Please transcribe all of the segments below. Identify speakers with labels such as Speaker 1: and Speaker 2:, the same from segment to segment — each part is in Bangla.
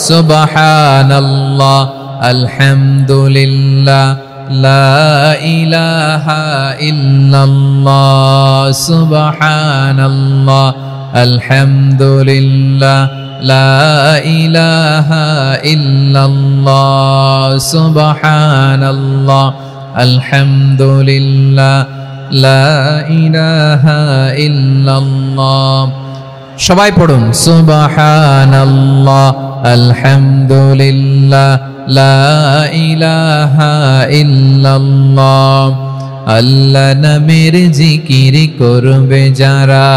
Speaker 1: সুবহানাল্লাহ আলহামদুলিল্লাহ লা ইলাহা ইল্লাল্লাহ সুবহানাল্লাহ আলহামদুলিল্লাহ লা ইলাহা ইল্লাল্লাহ সুবহানাল্লাহ আলহামদুলিল্লাহ লা ইলাহা ইল্লাল্লাহ। সবাই পড়ুন সুবহানাল্লাহ আলহামদুলিল্লাহ লা ইলাহা ইল্লাল্লাহ। আল্লাহ নামের জিকির করবে যারা,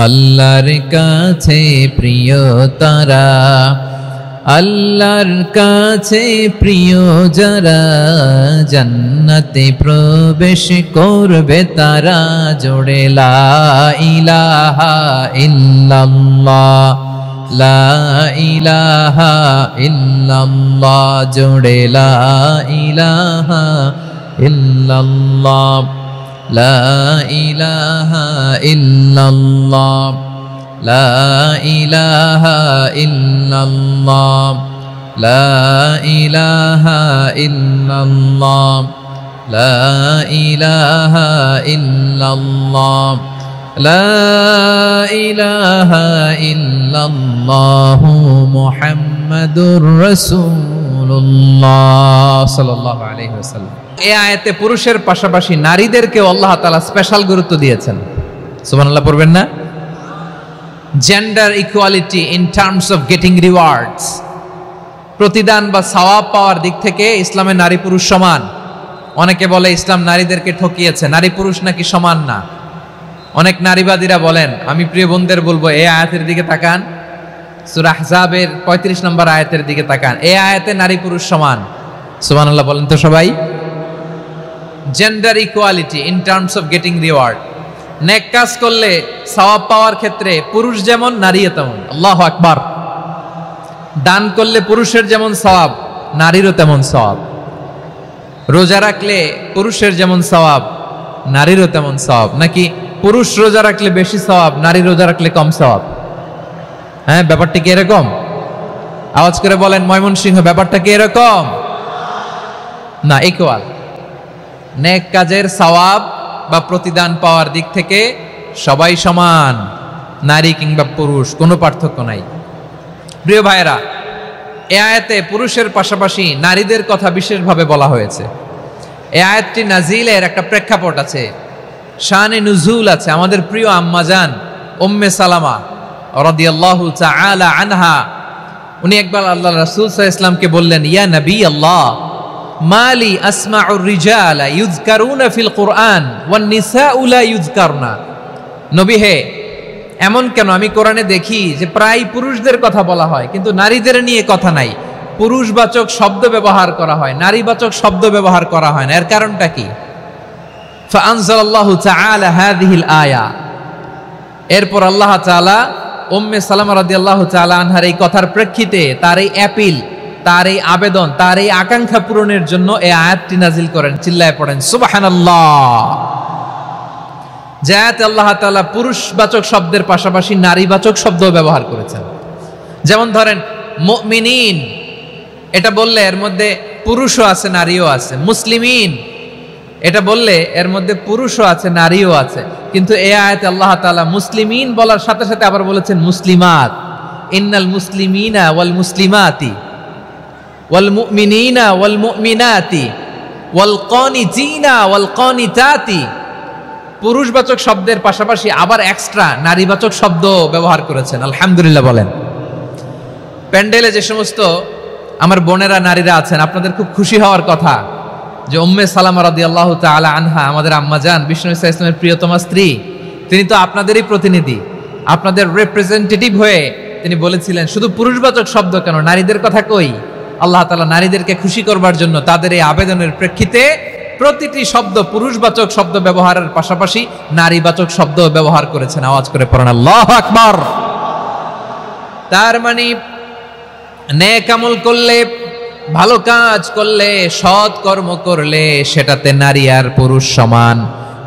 Speaker 1: আল্লাহর কাছে প্রিয় তারা, আল্লাহর কাছে প্রিয় যারা, জান্নাতে প্রবেশ করবে তারা। জোড়ে লা ইলাহা ইল্লাল্লাহ লা ইলাহা ইল্লাল্লাহ, জোড়ে লা ইলাহা ইল্লাল্লাহ লা ইলাহা ইল্লাল্লাহ লা ইলাহা ইল্লাল্লাহ লা ইলাহা ইল্লাল্লাহ লা ইলাহা ইল্লাল্লাহ লা ইলাহা ইল্লাল্লাহ মুহাম্মাদুর রাসূলুল্লাহ সাল্লাল্লাহু আলাইহি ওয়াসাল্লাম। এই আয়াতে পুরুষের পাশাপাশি নারীদেরকেও আল্লাহ তাআলা স্পেশাল গুরুত্ব দিয়েছেন। সুবহানাল্লাহ পড়বেন না? Gender equality in terms of getting rewards, প্রতিদান বা সওয়াব পাওয়ার দিক থেকে ইসলামে নারী পুরুষ সমান। অনেকে বলে ইসলাম নারীদেরকে ঠকিয়েছে, নারী পুরুষ নাকি সমান না। অনেক নারীবাদীরা বলেন, আমি প্রিয় বোনদের বলবো এই আয়াতের দিকে তাকান, সূরা আহজাবের 35 নম্বর আয়াতের দিকে তাকান। এই আয়াতে নারী পুরুষ সমান। সুবহানাল্লাহ বলেন তো সবাই। Gender equality in terms of getting reward, নেক কাজ করলে সওয়াব পাওয়ার ক্ষেত্রে পুরুষ যেমন নারীও তেমন। আল্লাহু আকবার। দান করলে পুরুষের যেমন সওয়াব নারীরও তেমন সওয়াব। রোজা রাখলে পুরুষের যেমন সওয়াব নারীরও তেমন সওয়াব। নাকি পুরুষ রোজা রাখলে বেশি সওয়াব, নারী রোজা রাখলে কম সওয়াব? হ্যাঁ, ব্যাপারটা কি এরকম? আওয়াজ করে বলেন ময়মনসিংহ, ব্যাপারটা কি এরকম? না, ইকুয়াল। নেক কাজের সওয়াব বা প্রতিদান পাওয়ার দিক থেকে সবাই সমান, নারী কিংবা পুরুষ কোনো পার্থক্য নাই। প্রিয় ভাইরা, এই আয়াতে পুরুষের পাশাপাশি নারীদের কথা বিশেষভাবে বলা হয়েছে। এই আয়াতটি নাজিলের একটা প্রেক্ষাপট আছে, শানে নুজুল আছে। আমাদের প্রিয় আম্মাজান উম্মে সালামা রাদিয়াল্লাহু তাআলা আনহা, উনি একবার আল্লাহ রাসূল সাল্লাল্লাহু আলাইহি ওয়াসাল্লামকে বললেন, ইয়া নবী আল্লাহ, মালি আসমাউর রিজালা ইউযকারুনা ফিল কুরআন ওয়ান নিসাউ লা ইউযকারনা। নবী হে, এমন কেন আমি কোরআনে দেখি যে প্রায় পুরুষদের কথা বলা হয় কিন্তু নারীদের নিয়ে কথা নাই। পুরুষবাচক শব্দ ব্যবহার করা হয়, নারীবাচক শব্দ ব্যবহার করা হয় না। এর কারণটা কি? ফাআনজালাল্লাহু তাআলা হাযিহিল আয়া। এরপর আল্লাহ তাআলা উম্মে সালামা রাদিয়াল্লাহু তাআলা আনহার এই কথার প্রেক্ষিতে, তার এই অ্যাপিল, তার এই আবেদন, তার এই আকাঙ্ক্ষা পূরণের জন্য এই আয়াতটি নাজিল করেন। চিল্লায় পড়েন সুবহানাল্লাহ। যে আয়াতে আল্লাহ তাআলা পুরুষবাচক শব্দের পাশাপাশি নারীবাচক শব্দ ব্যবহার করেছেন। যেমন ধরেন মুমিনিন, এটা বললে এর মধ্যে পুরুষও আছে নারীও আছে। মুসলিমিন, এটা বললে এর মধ্যে পুরুষও আছে নারীও আছে। কিন্তু এই আয়াতে আল্লাহ তাআলা মুসলিমিন বলার সাথে সাথে আবার বলেছেন মুসলিমাত। ইন্নাল মুসলিমিনা ওয়াল মুসলিমাতি ওয়াল মুমিনিনা ওয়াল মুমিনাতি ওয়াল কানিতিনা ওয়াল কানিতাতি। পুরুষবাচক শব্দের পাশাপাশি আবার এক্সট্রা নারীবাচক শব্দ ব্যবহার করেছেন। আলহামদুলিল্লাহ বলেন। প্যান্ডেলে যে সমস্ত আমার বোনেরা নারীরা আছেন, আপনাদের খুব খুশি হওয়ার কথা যে উম্মে সালামা রাদিয়াল্লাহু তাআলা আনহা, আমাদের আম্মাজান বিষ্ণু ইসা ইসলামের প্রিয়তমা স্ত্রী, তিনি তো আপনাদেরই প্রতিনিধি, আপনাদের রিপ্রেজেন্টেটিভ হয়ে তিনি বলেছিলেন শুধু পুরুষবাচক শব্দ কেন, নারীদের কথা কই। আল্লাহ তাআলা নারীদেরকে খুশি করবার জন্য তাদের এই আবেদনের প্রেক্ষিতে প্রতিটি শব্দ পুরুষবাচক শব্দ ব্যবহারের পাশাপাশি নারীবাচক শব্দ ব্যবহার করেছেন। আওয়াজ করে পড়েন আল্লাহু আকবার। তার মানে নেক আমল করলে, ভালো কাজ করলে, সৎ কর্ম করলে সেটাতে নারী আর পুরুষ সমান।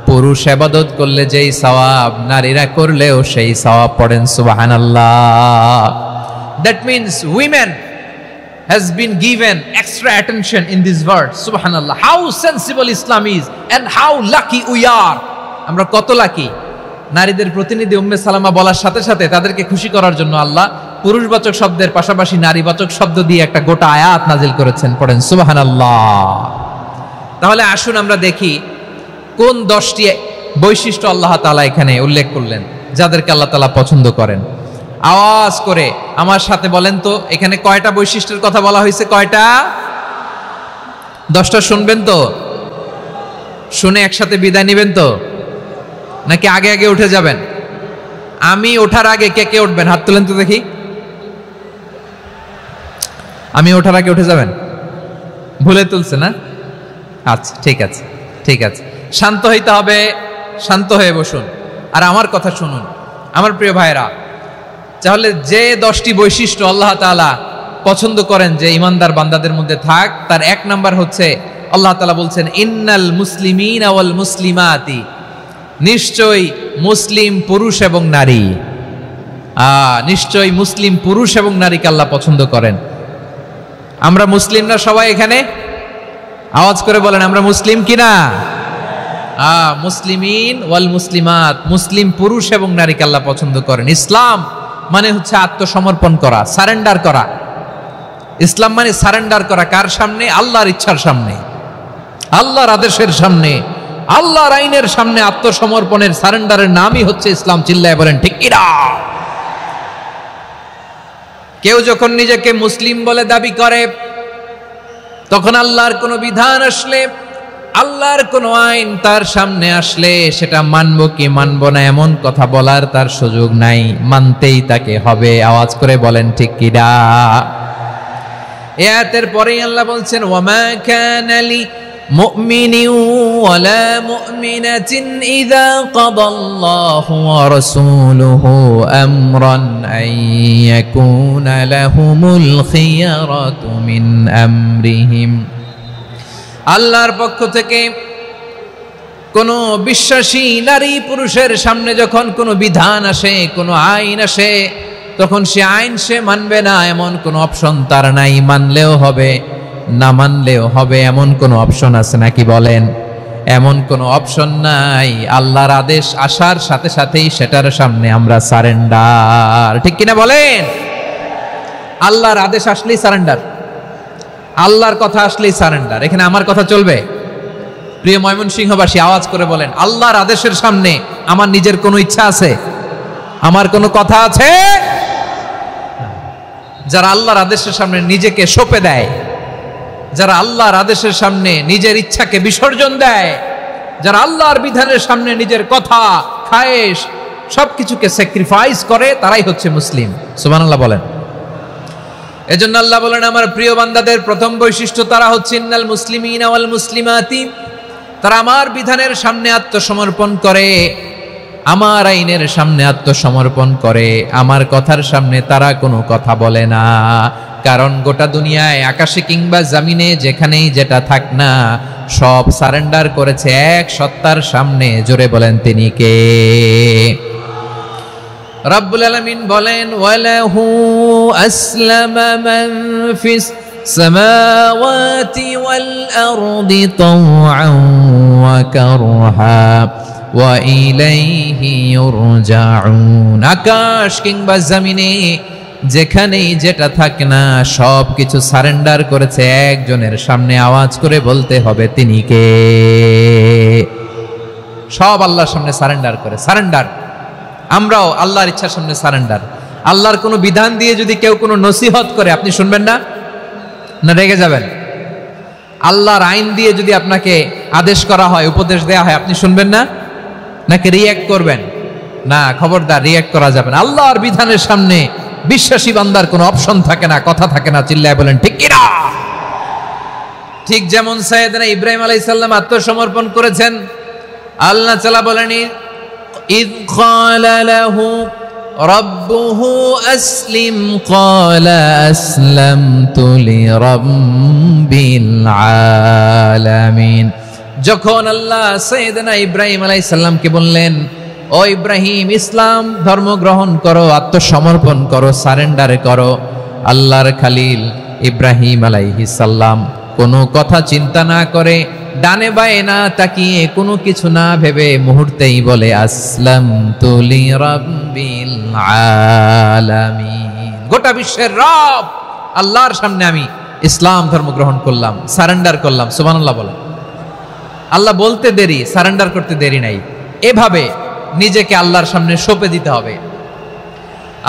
Speaker 1: পুরুষ ইবাদত করলে যেই সওয়াব, নারীরা করলেও সেই সওয়াব। পড়েন সুবহানাল্লাহ। That means women has been given extra attention in this verse. Subhanallah. How sensible Islam is and how lucky we are. আমরা কত লাকি। নারীদের প্রতিনিধি উম্মে সালামা বলার সাথে সাথে তাদেরকে খুশি করার জন্য আল্লাহ পুরুষবাচক শব্দের পাশাপাশি নারীবাচক শব্দ দিয়ে একটা গোটা আয়াত নাজিল করেছেন। পড়েন সুবহানাল্লাহ। তাহলে আসুন আমরা দেখি কোন 10টি বৈশিষ্ট্য আল্লাহ তাআলা এখানে উল্লেখ করলেন যাদেরকে আল্লাহ তাআলা পছন্দ করেন। আওয়াজ করে আমার সাথে বলেন তো এখানে কয়টা বৈশিষ্ট্যের কথা বলা হয়েছে? কয়টা? 10টা শুনবেন তো? শুনে একসাথে বিদায় নেবেন তো, নাকি আগে আগে উঠে যাবেন? আমি ওঠার আগে কে কে উঠবেন? হাত তুলেন তো দেখি। আমি ওঠার আগে উঠে যাবেন? ভুলে তুলছে না? আচ্ছা, ঠিক আছে, ঠিক আছে। শান্ত হইতে হবে, শান্ত হয়ে বসুন আর আমার কথা শুনুন আমার প্রিয় ভাইরা। তাহলে যে 10টি বৈশিষ্ট্য আল্লাহ তাআলা পছন্দ করেন যে ইমানদার বান্দাদের মধ্যে থাক, তার 1 নাম্বার হচ্ছে আল্লাহ তাআলা বলছেন ইন্নাল মুসলিমিনা ওয়াল মুসলিমাতি, নিশ্চয়ই মুসলিম পুরুষ এবং নারী। নিশ্চয়ই মুসলিম পুরুষ এবং নারীকে আল্লাহ পছন্দ করেন। আমরা মুসলিমরা সবাই এখানে? আওয়াজ করে বলেন আমরা মুসলিম কিনা? মুসলিমিন ওয়াল মুসলিমাত, মুসলিম পুরুষ এবং নারীকে আল্লাহ পছন্দ করেন। ইসলাম মানে হচ্ছে আত্মসমর্পণ করা, সারেন্ডার করা। ইসলাম মানে সারেন্ডার করা কার সামনে? আল্লাহর ইচ্ছার সামনে, আল্লাহর আদেশের সামনে, আল্লাহর আইনের সামনে আত্মসমর্পণের সারেন্ডারের নামই হচ্ছে ইসলাম। চিল্লায় বলেন ঠিক কিনা? কেউ যখন নিজেকে মুসলিম বলে দাবি করে তখন আল্লাহর কোনো বিধান আসলে, আল্লাহর কোনো আইন তার সামনে আসলে সেটা মানবো কি মানবো না এমন কথা বলার তার সুযোগ নাই, মানতেই তাকে হবে। আওয়াজ করে বলেন ঠিক কিনা? এই আয়াতের পরেই আল্লাহ বলছেন ওয়ামা কানা লি মুমিনিন ওয়ালা মুমিনাতিন ইযা কাদাল্লাহু ওয়া রাসূলুহু আমরান আন ইয়াকুনা লাহুমুল খিয়ারাতু মিন আমরিহিম। আল্লাহর পক্ষ থেকে কোনো বিশ্বাসী নারী পুরুষের সামনে যখন কোনো বিধান আসে, কোনো আইন আসে, তখন সে আইন সে মানবে না এমন কোনো অপশন তার নাই। মানলেও হবে, না মানলেও হবে এমন কোনো অপশন আছে নাকি বলেন? এমন কোনো অপশন নাই। আল্লাহর আদেশ আসার সাথে সাথেই সেটার সামনে আমরা সারেন্ডার। ঠিক কিনা বলেন? আল্লাহর আদেশ আসলেই সারেন্ডার, আল্লাহর কথা আসলেই সারেন্ডার। এখানে আমার কথা চলবে? প্রিয় ময়মনসিংহবাসী আওয়াজ করে বলেন আল্লাহর আদেশের সামনে আমার নিজের কোনো ইচ্ছা আছে? আমার কোনো কথা আছে? যারা আল্লাহর আদেশের সামনে নিজেকে সঁপে দেয়, যারা আল্লাহর আদেশের সামনে নিজের ইচ্ছাকে বিসর্জন দেয়, যারা আল্লাহর বিধানের সামনে নিজের কথা, খায়েশ সবকিছুকে স্যাক্রিফাইস করে, তারাই হচ্ছে মুসলিম। সুবহানাল্লাহ বলেন। এজন্য আল্লাহ বলেন আমার প্রিয় বান্দাদের প্রথম বৈশিষ্ট্য তারা হচ্ছে ইন্নাল মুসলিমিনা ওয়াল মুসলিমাতি, তারা আমার বিধানের সামনে আত্মসমর্পণ করে, আমার আইনের সামনে আত্মসমর্পণ করে, আমার কথার সামনে তারা কোনো কথা বলে না। কারণ গোটা দুনিয়ায় আকাশে কিংবা জমিনে যেখানেই যেটা থাক না সব সারেন্ডার করেছে এক সত্তার সামনে। জোরে বলেন তিনি কে? রব্বুল আলামিন বলেন ওয়ালাহু আসলামা মান ফিস সামাওয়াতি ওয়াল আরদি তাওআন ওয়া কারহা ওয়া ইলাইহি ইউরজাউন। আকাশ কিংবা জমিনে যেখানেই যেটা থাকে না সব কিছু সারেন্ডার করেছে একজনের সামনে। আওয়াজ করে বলতে হবে তিনি কে? সব আল্লাহর সামনে সারেন্ডার করে। সারেন্ডার। আমরাও আল্লাহর ইচ্ছার সামনে সারেন্ডার। আল্লাহর কোনো বিধান দিয়ে যদি কেউ কোনো নসিহত করে আপনি শুনবেন না? না রেগে যাবেন? আল্লাহর আইন দিয়ে যদি আপনাকে আদেশ করা হয়, উপদেশ দেয়া হয়, আপনি শুনবেন না? নাকি রিঅ্যাক্ট করবেন? না, খবরদার, রিঅ্যাক্ট করা যাবে না। আল্লাহর বিধানের সামনে বিশ্বাসী বান্দার কোনো অপশন থাকে না, কথা থাকে না। চিল্লায় বলেন ঠিক কিনা? ঠিক যেমন সাইয়েদনা ইব্রাহিম আলাইহিস সালাম আত্মসমর্পণ করেছেন। আল্লাহ তাআলা বলেন ইয ক্বালা লাহু রাব্বুহু আসলিম ক্বালা আসলামতু লিরাব্বিল আলামিন। যখন আল্লাহ সাইয়েদনা ইব্রাহিম আলাইহিস সালামকে বললেন ও ইব্রাহিম ইসলাম ধর্ম গ্রহণ করো, আত্মসমর্পণ করো, সারেন্ডার করো, আল্লাহর খালিল ইব্রাহিম আলাইহিস সালাম কোনো কথা চিন্তা না করে, ডানে বায়ে না তাকিয়ে, কোনো কিছু না ভেবে মুহূর্তেই বলে আসলামতু লিরাব্বিল আলামিন। গোটা বিশ্বের রব আল্লাহর সামনে আমি ইসলাম ধর্ম গ্রহণ করলাম, সারেন্ডার করলাম। সুবহানাল্লাহ বলেন। আল্লাহ বলতে দেরি, সারেন্ডার করতে দেরি নাই। এভাবে নিজেকে আল্লাহর সামনে সঁপে দিতে হবে।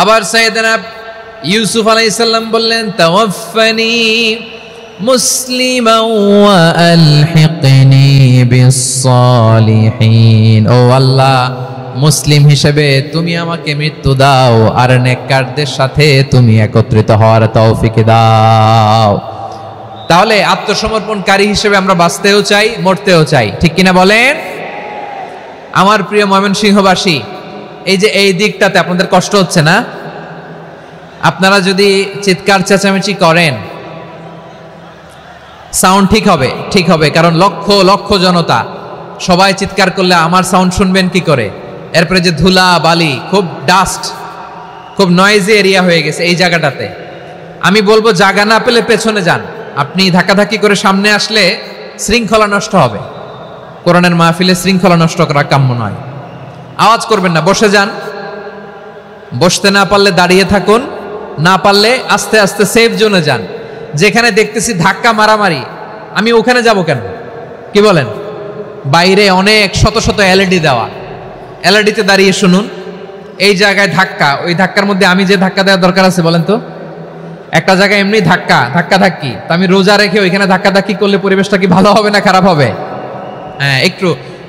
Speaker 1: আবার সাইয়েদনা ইউসুফ আলাইহিস সালাম বললেন, তাওয়াফফানি মুসলিমান ওয়া আলহিকনি বিস-সালিহিন। ও আল্লাহ, মুসলিম হিসেবে তুমি আমাকে মৃত্যু দাও, আর নেককারদের সাথে তুমি একত্রিত হওয়ার তৌফিক দাও। তাহলে আত্মসমর্পণকারী হিসেবে আমরা বাঁচতেও চাই, মরতেও চাই, ঠিক কিনা বলেন? আমার প্রিয় ময়মনসিংহবাসী, এই যে এই দিকটাতে আপনাদের কষ্ট হচ্ছে না? আপনারা যদি চিৎকার চেঁচামেচি করেন, সাউন্ড ঠিক হবে, ঠিক হবে, কারণ লক্ষ লক্ষ জনতা, সবাই চিৎকার করলে আমার সাউন্ড শুনবেন কি করে? এরপরে যে ধুলা বালি, খুব ডাস্ট, খুব নয়েজি এরিয়া হয়ে গেছে এই জায়গাটাতে। আমি বলবো জায়গা না পেলে পেছনে যান। আপনি ধাক্কাধাক্কি করে সামনে আসলে শৃঙ্খলা নষ্ট হবে। কোরআনের মাহফিলে শৃঙ্খলা নষ্ট করা কাম্য নয়। আওয়াজ করবেন না, বসে যান। বসতে না পারলে দাঁড়িয়ে থাকুন, না পারলে আস্তে আস্তে সেফ জোনে যান। যেখানে দেখতেছি ধাক্কা মারামারি, আমি ওখানে যাব কেন? কি বলেন? বাইরে অনেক শত শত এলইডি দেওয়া, এলইডিতে দাঁড়িয়ে শুনুন। এই জায়গায় ধাক্কা, ওই ধাক্কার মধ্যে আমি যে ধাক্কা দেওয়ার দরকার আছে বলেন তো? একটা জায়গায় এমনি ধাক্কা ধাক্কি, তো আমি রোজা রেখে ওইখানে ধাক্কি করলে পরিবেশটা কি ভালো হবে না খারাপ হবে? হ্যাঁ,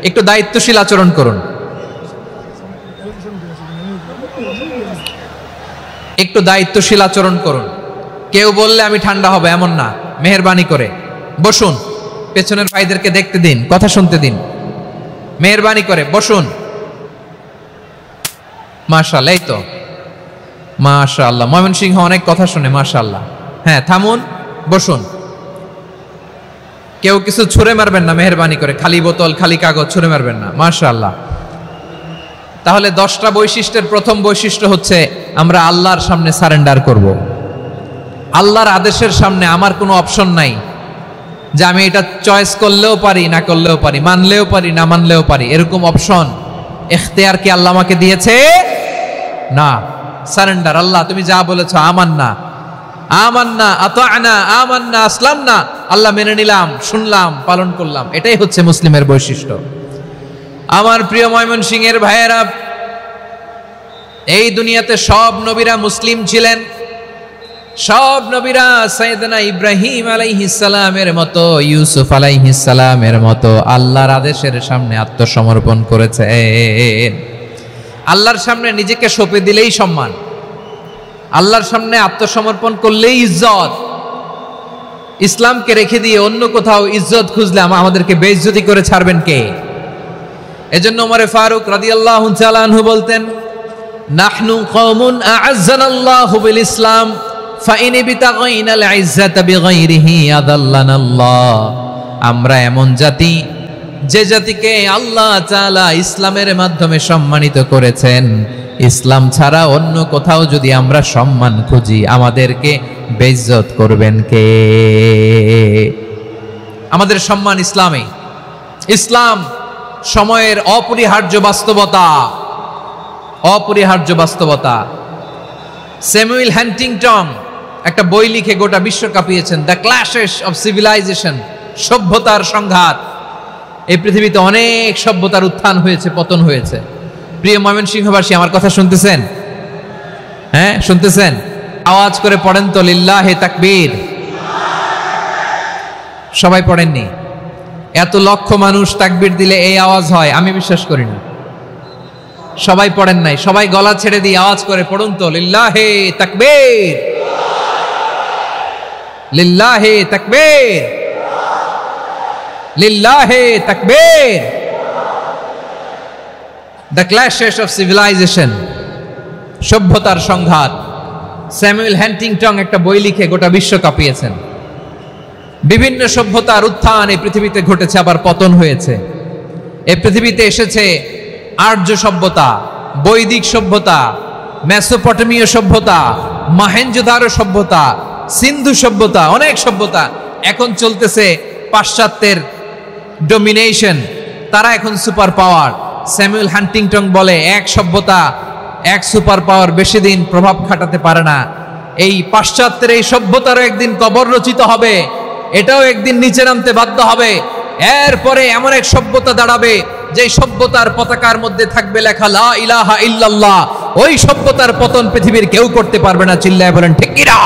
Speaker 1: একটু দায়িত্বশীল আচরণ করুন, একটু দায়িত্বশীল আচরণ করুন। কেউ বললে আমি ঠান্ডা হবে এমন না, মেহেরবানি করে বসুন। পেছনের ভাইদেরকে দেখতে দিন, কথা শুনতে দিন, মেহেরবানি করে বসুন। মাশাআল্লাহ, এই তো মাশাআল্লাহ, ময়মনসিংহ অনেক কথা শুনে, মাশাআল্লাহ। হ্যাঁ, থামুন, বসুন। কেউ কিছু ছুঁড়ে মারবেন না, মেহেরবানি করে, খালি বোতল খালি কাগজ ছুঁড়ে মারবেন না, মাশাআল্লাহ। তাহলে 10টা বৈশিষ্ট্যের প্রথম বৈশিষ্ট্য হচ্ছে আমরা আল্লাহর সামনে সারেন্ডার করব। আল্লাহর আদেশের সামনে আমার কোনো অপশন নাই যে আমি এটা চয়েস করলেও পারি, না করলেও পারি, মানলেও পারি, না মানলেও পারি, এরকম অপশন ইখতিয়ার কি আল্লাহ আমাকে দিয়েছে? না। সারেন্ডার। আল্লাহ তুমি যা বলেছো, আমান্না আমান্না আতা'না আমান্না আসলামনা, আল্লাহ মেনে নিলাম, শুনলাম, পালন করলাম। এটাই হচ্ছে মুসলিমের বৈশিষ্ট্য। আমার প্রিয় ময়মনসিংহের ভাইয়েরা, এই দুনিয়াতে সব নবীরা মুসলিম ছিলেন। সব নবীরা সাইয়েদনা ইব্রাহিম আলাইহিস সালামের মতো, ইউসুফ আলাইহিস সালামের মতো আল্লাহর আদেশের সামনে আত্মসমর্পণ করেছেন। আল্লাহর সামনে নিজেকে সঁপে দিলেই সম্মান, আল্লাহর সামনে আত্মসমর্পণ করলেই ইজ্জত। ইসলামকে রেখে দিয়ে অন্য কোথাও ইজ্জত খুঁজলে আমাদেরকে বেইজ্জতি করে ছাড়বেন কে? এজন্য ওমরে ফারুক রাদিয়াল্লাহু তাআলা আনহু বলতেন, নাহনু কওমুন আ'আজ্জানাল্লাহু বিল ইসলাম ফাইন বিতাগাইনাল ইজ্জাতা বিগাইরিহি আদাল্লানাল্লাহ। আমরা এমন জাতি, যে জাতিকে আল্লাহ তাআলা ইসলামের মাধ্যমে সম্মানিত করেছেন। ইসলাম ছাড়া অন্য কোথাও যদি আমরা সম্মান খুঁজি, আমাদেরকে বেইজ্জত করবেন কে? আমাদের সম্মান ইসলামে। ইসলাম সময়ের অপরিহার্য বাস্তবতা, অপরিহার্য বাস্তবতা। স্যামুয়েল হান্টিংটন একটা বই লিখে গোটা বিশ্ব কাঁপিয়েছেন, দ্য ক্ল্যাশেস অফ সিভিলাইজেশন, সভ্যতার সংঘাত। এই পৃথিবীতে অনেক সভ্যতার উত্থান হয়েছে, পতন হয়েছে। প্রিয় ময়মনসিংহবাসী, আমার কথা শুনতেছেন? হ্যাঁ, শুনতেছেন? আওয়াজ করে পড়েন তো, লিল্লাহে তাকবীর। সবাই পড়েননি? এত লক্ষ মানুষ তাকবীর দিলে এই আওয়াজ হয়? আমি বিশ্বাস করি না। সবাই পড়েন নাই, সবাই গলা ছেড়ে দিয়ে আওয়াজ করে পড়ুন তো, লিল্লাহে তাকবীর, লিল্লাহে তাকবীর, লিল্লাহে তাকবীর। দ্য ক্ল্যাশেস অফ সিভিলাইজেশন, সভ্যতার সংঘাত। স্যামুয়েল হান্টিংটন একটা বই লিখে গোটা বিশ্ব কাঁপিয়েছেন। বিভিন্ন সভ্যতার উত্থান এই পৃথিবীতে ঘটেছে, আবার পতন হয়েছে। এই পৃথিবীতে এসেছে আর্য সভ্যতা, বৈদিক সভ্যতা, মেসোপটেমীয় সভ্যতা, মহেঞ্জোদারো সভ্যতা, সিন্ধু সভ্যতা, অনেক সভ্যতা। এখন চলতেছে পাশ্চাত্যের ডমিনেশন, তারা এখন সুপার পাওয়ার। স্যামুয়েল হান্টিংটন বলে এক সভ্যতা এক সুপার পাওয়ার বেশি দিন প্রভাব খাটাতে পারে না। এই পাশ্চাত্যের এই সভ্যতারও একদিন কবর রচিত হবে, এটাও একদিন নিচে নামতে বাধ্য হবে। এরপরে এমন এক সভ্যতা দাঁড়াবে যে সভ্যতার পতাকার মধ্যে থাকবে লেখা লা ইলাহা ইল্লাল্লাহ। ওই সভ্যতার পতন পৃথিবীর কেউ করতে পারবে না। চিল্লায় বলেন ঠিক কিনা?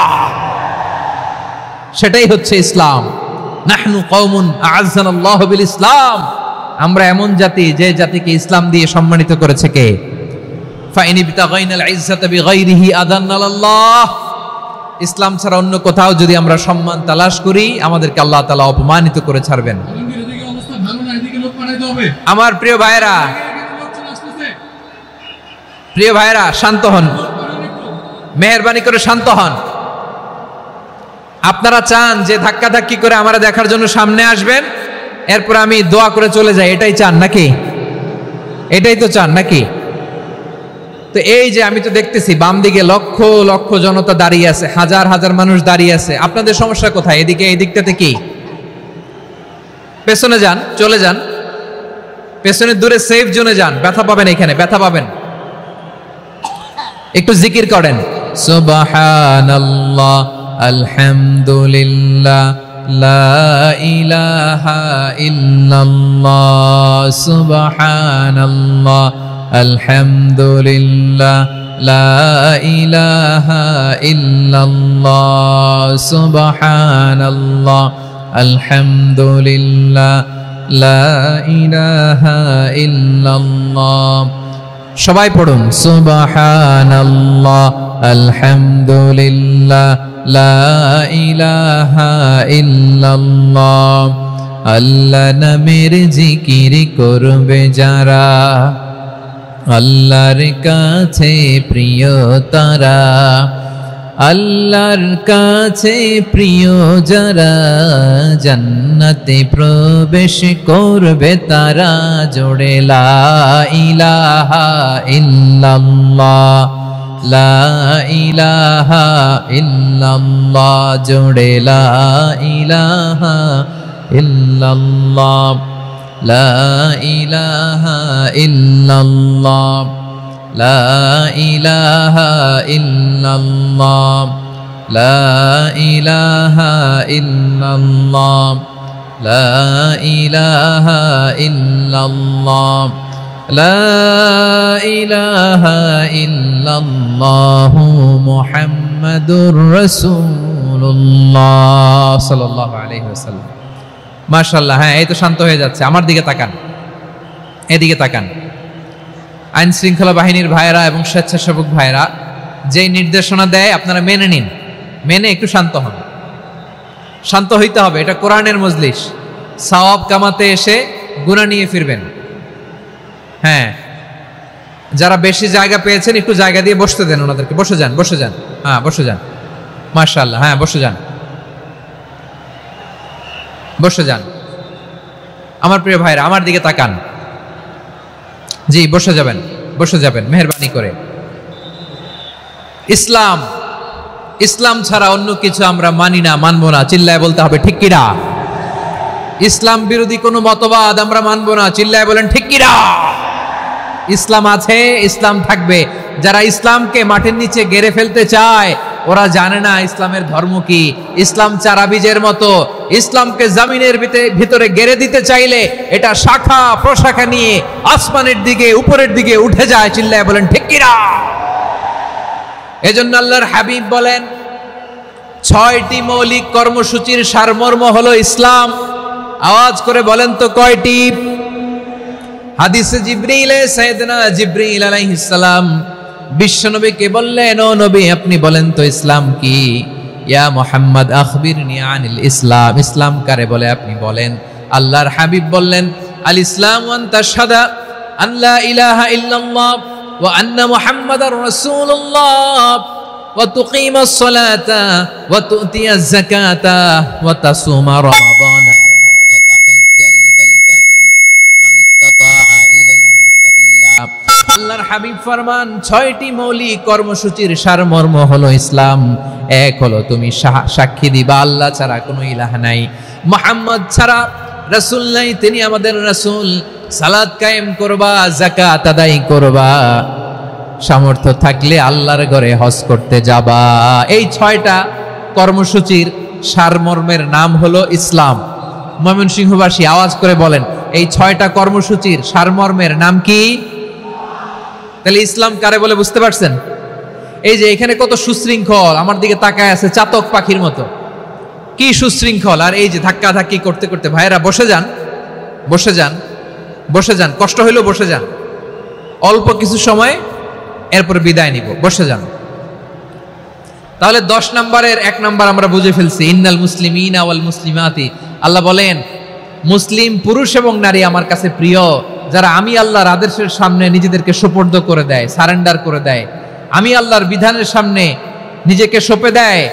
Speaker 1: সেটাই হচ্ছে ইসলাম। নাহনু কওমুন আ'আজ্জানাল্লাহু বিল ইসলাম। আমরা এমন জাতি যে জাতিকে ইসলাম দিয়ে সম্মানিত করেছে কে? ফাইন ইবতাগাইনাল ইজ্জাতা বিগাইরিহি আদান্নাল্লাহ। ইসলাম ছাড়া অন্য কোথাও যদি আমরা সম্মান তালাশ করি, আমাদেরকে আল্লাহ তাআলা অপমানিত করে ছাড়বেন। আমার প্রিয় ভাইরা শান্ত হন, মেহেরবানি করে শান্ত হন। আপনারা চান যে ধাক্কাধাক্কি করে আমরা দেখার জন্য সামনে আসবেন, এরপর আমি দোয়া করে চলে যাই, এটাই চান নাকি? এটাই তো চান নাকি? তো এই যে আমি তো দেখতেছি বাম দিকে লক্ষ লক্ষ জনতা দাঁড়িয়ে আছে, হাজার হাজার মানুষ দাঁড়িয়ে আছে। আপনাদের সমস্যা কোথায়? এদিকে এই দিকটাতে কি? পেছনে যান, চলে যান, পেছনে দূরে সেফ জোনে যান। ব্যথা পাবেন, এখানে ব্যথা পাবেন। একটু জিকির করেন, সুবহানাল্লাহ আলহামদুলিল্লাহ লা ইলাহা ইল্লাল্লাহ, সুবহানাল্লাহ আলহামদুলিল্লাহ লা ইলাহা ইল্লাল্লাহ, সুবহানাল্লাহ আলহামদুলিল্লাহ লা ইলাহা ইল্লাল্লাহ। সবাই পড়ুন, সুবহানাল্লাহ আলহামদুলিল্লাহ লা ইলাহা ইল্লাল্লাহ। আল্লাহ নামের জিকির করবে যারা, আল্লাহর কাছে প্রিয় তারা। আল্লাহর কাছে প্রিয় যারা, জান্নাতে প্রবেশ করবে তারা। জোড়ে লা ইলাহা ইল্লাল্লাহ, লা ইলাহা ইল্লাল্লাহ, জোড়ে লা ইলাহা ইল্লাল্লাহ, লা ইলাহা ইল্লাল্লাহ, লা ইলাহা ইল্লাল্লাহ, লা ইলাহা ইল্লাল্লাহ, লা ইলাহা ইল্লাল্লাহ, লা ইলাহা ইল্লাল্লাহু মুহাম্মাদুর রাসূলুল্লাহ সাল্লাল্লাহু আলাইহি ওয়াসাল্লাম। মাশাআল্লাহ। হ্যাঁ, এই তো শান্ত হয়ে যাচ্ছে। আমার দিকে তাকান, এদিকে তাকান। আইন শৃঙ্খলা বাহিনীর ভাইয়েরা এবং স্বেচ্ছাসেবক ভাইয়েরা যেই নির্দেশনা দেয় আপনারা মেনে নিন, মেনে একটু শান্ত হন। শান্ত হইতে হবে, এটা কোরআনের মজলিস। সওয়াব কামাতে এসে গুনাহ নিয়ে ফিরবেন। হ্যাঁ, যারা বেশি জায়গা পেয়েছেন একটু জায়গা দিয়ে বসতে দেন ওনাদেরকে। বসে যান, বসে যান। হ্যাঁ, বসে যান। মাশাআল্লাহ। হ্যাঁ, বসে যান, বসে যান। আমার প্রিয় ভাইরা আমার দিকে তাকান। জি, বসে যাবেন, বসে যাবেন মেহেরবানি করে। ইসলাম, ইসলাম ছাড়া অন্য কিছু আমরা মানি না, মানবো না। চিল্লায় বলতে হবে ঠিক কিনা? ইসলাম বিরোধী কোনো মতবাদ আমরা মানবো না। চিল্লায় বলেন ঠিক কিনা? ইসলাম আছে, ইসলাম থাকবে। যারা ইসলামকে মাটির নিচে গেড়ে ফেলতে চায়, ওরা জানে না ইসলামের ধর্ম কি। ইসলাম চারা বীজের মতো, ইসলামকে জমিনের ভিতরে গেড়ে দিতে চাইলে এটা শাখা প্রশাখা নিয়ে আসমানের দিকে, উপরের দিকে উঠে যায়। চিল্লায় বলেন ঠিক কিনা? এজন্য আল্লাহর হাবিব বলেন ৬টি মৌলিক কর্মসূচির সারমর্ম হলো ইসলাম। আওয়াজ করে বলেন তো কয়টি? হাদিসে জিবরিলে সাইয়েদনা জিবরিল আলাইহিস সালাম বিশ্বনবীকে বললেন, ও নবী আপনি বলেন তো ইসলাম কি? ইয়া মুহাম্মদ আখবিরনি আনিল ইসলাম। ইসলাম কারে বলে আপনি বলেন। আল্লাহর হাবিব বললেন, আল ইসলাম আন তাশহাদা আন লা ইলাহা ইল্লাল্লাহ ওয়া আন্না মুহাম্মাদার রাসূলুল্লাহ ওয়া তুকিমাস সালাতা ওয়া তুতিয়াজ যাকাতা ওয়া তাসুমা রমাদানা ওয়া তাহুজ্জাল বাইতা মান ইসতাতাআ ইলাইহি সাবিলা। আল্লাহর হাবিব ফরমান 6টি মৌলিক কর্মসূচির সারমর্ম হলো ইসলাম। এক হলো তুমি সাক্ষী দিবা আল্লাহ ছাড়া কোনো ইলাহ নাই, মুহাম্মদ ছাড়া রাসূল নাই, তিনি আমাদের রাসূল। সালাত কায়েম করবা, যাকাত আদায় করবা, সামর্থ্য থাকলে আল্লাহর ঘরে হজ করতে যাবা। এই 6টা কর্মসূচির সারমর্মের নাম হলো ইসলাম। ময়মনসিংহবাসী আওয়াজ করে বলেন, এই 6টা কর্মসূচির সারমর্মের নাম কি? তাহলে ইসলাম কারে বলে বুঝতে পারছেন? এই যে এখানে কত সুশৃঙ্খল, আমার দিকে তাকায় আছে চাতক পাখির মতো, কি সুশৃঙ্খল। আর এই যে ধাক্কা ধাক্কি করতে করতে, ভাইরা বসে যান, বসে যান, বসে যান, কষ্ট হইলেও বসে যান, অল্প কিছু সময় এরপরে বিদায় নিব, বসে যান। তাহলে 10 নম্বরের 1 নম্বর আমরা বুঝে ফেলছি, ইন্নাল মুসলিমিনা ওয়াল মুসলিমাতি। আল্লাহ বলেন মুসলিম পুরুষ এবং নারী আমার কাছে প্রিয়, যারা আমি আল্লাহর আদেশের সামনে নিজেদেরকে সোপর্দ করে দেয়, সারেন্ডার করে দেয়, আমি আল্লাহর বিধানের সামনে নিজেকে সঁপে দেয়,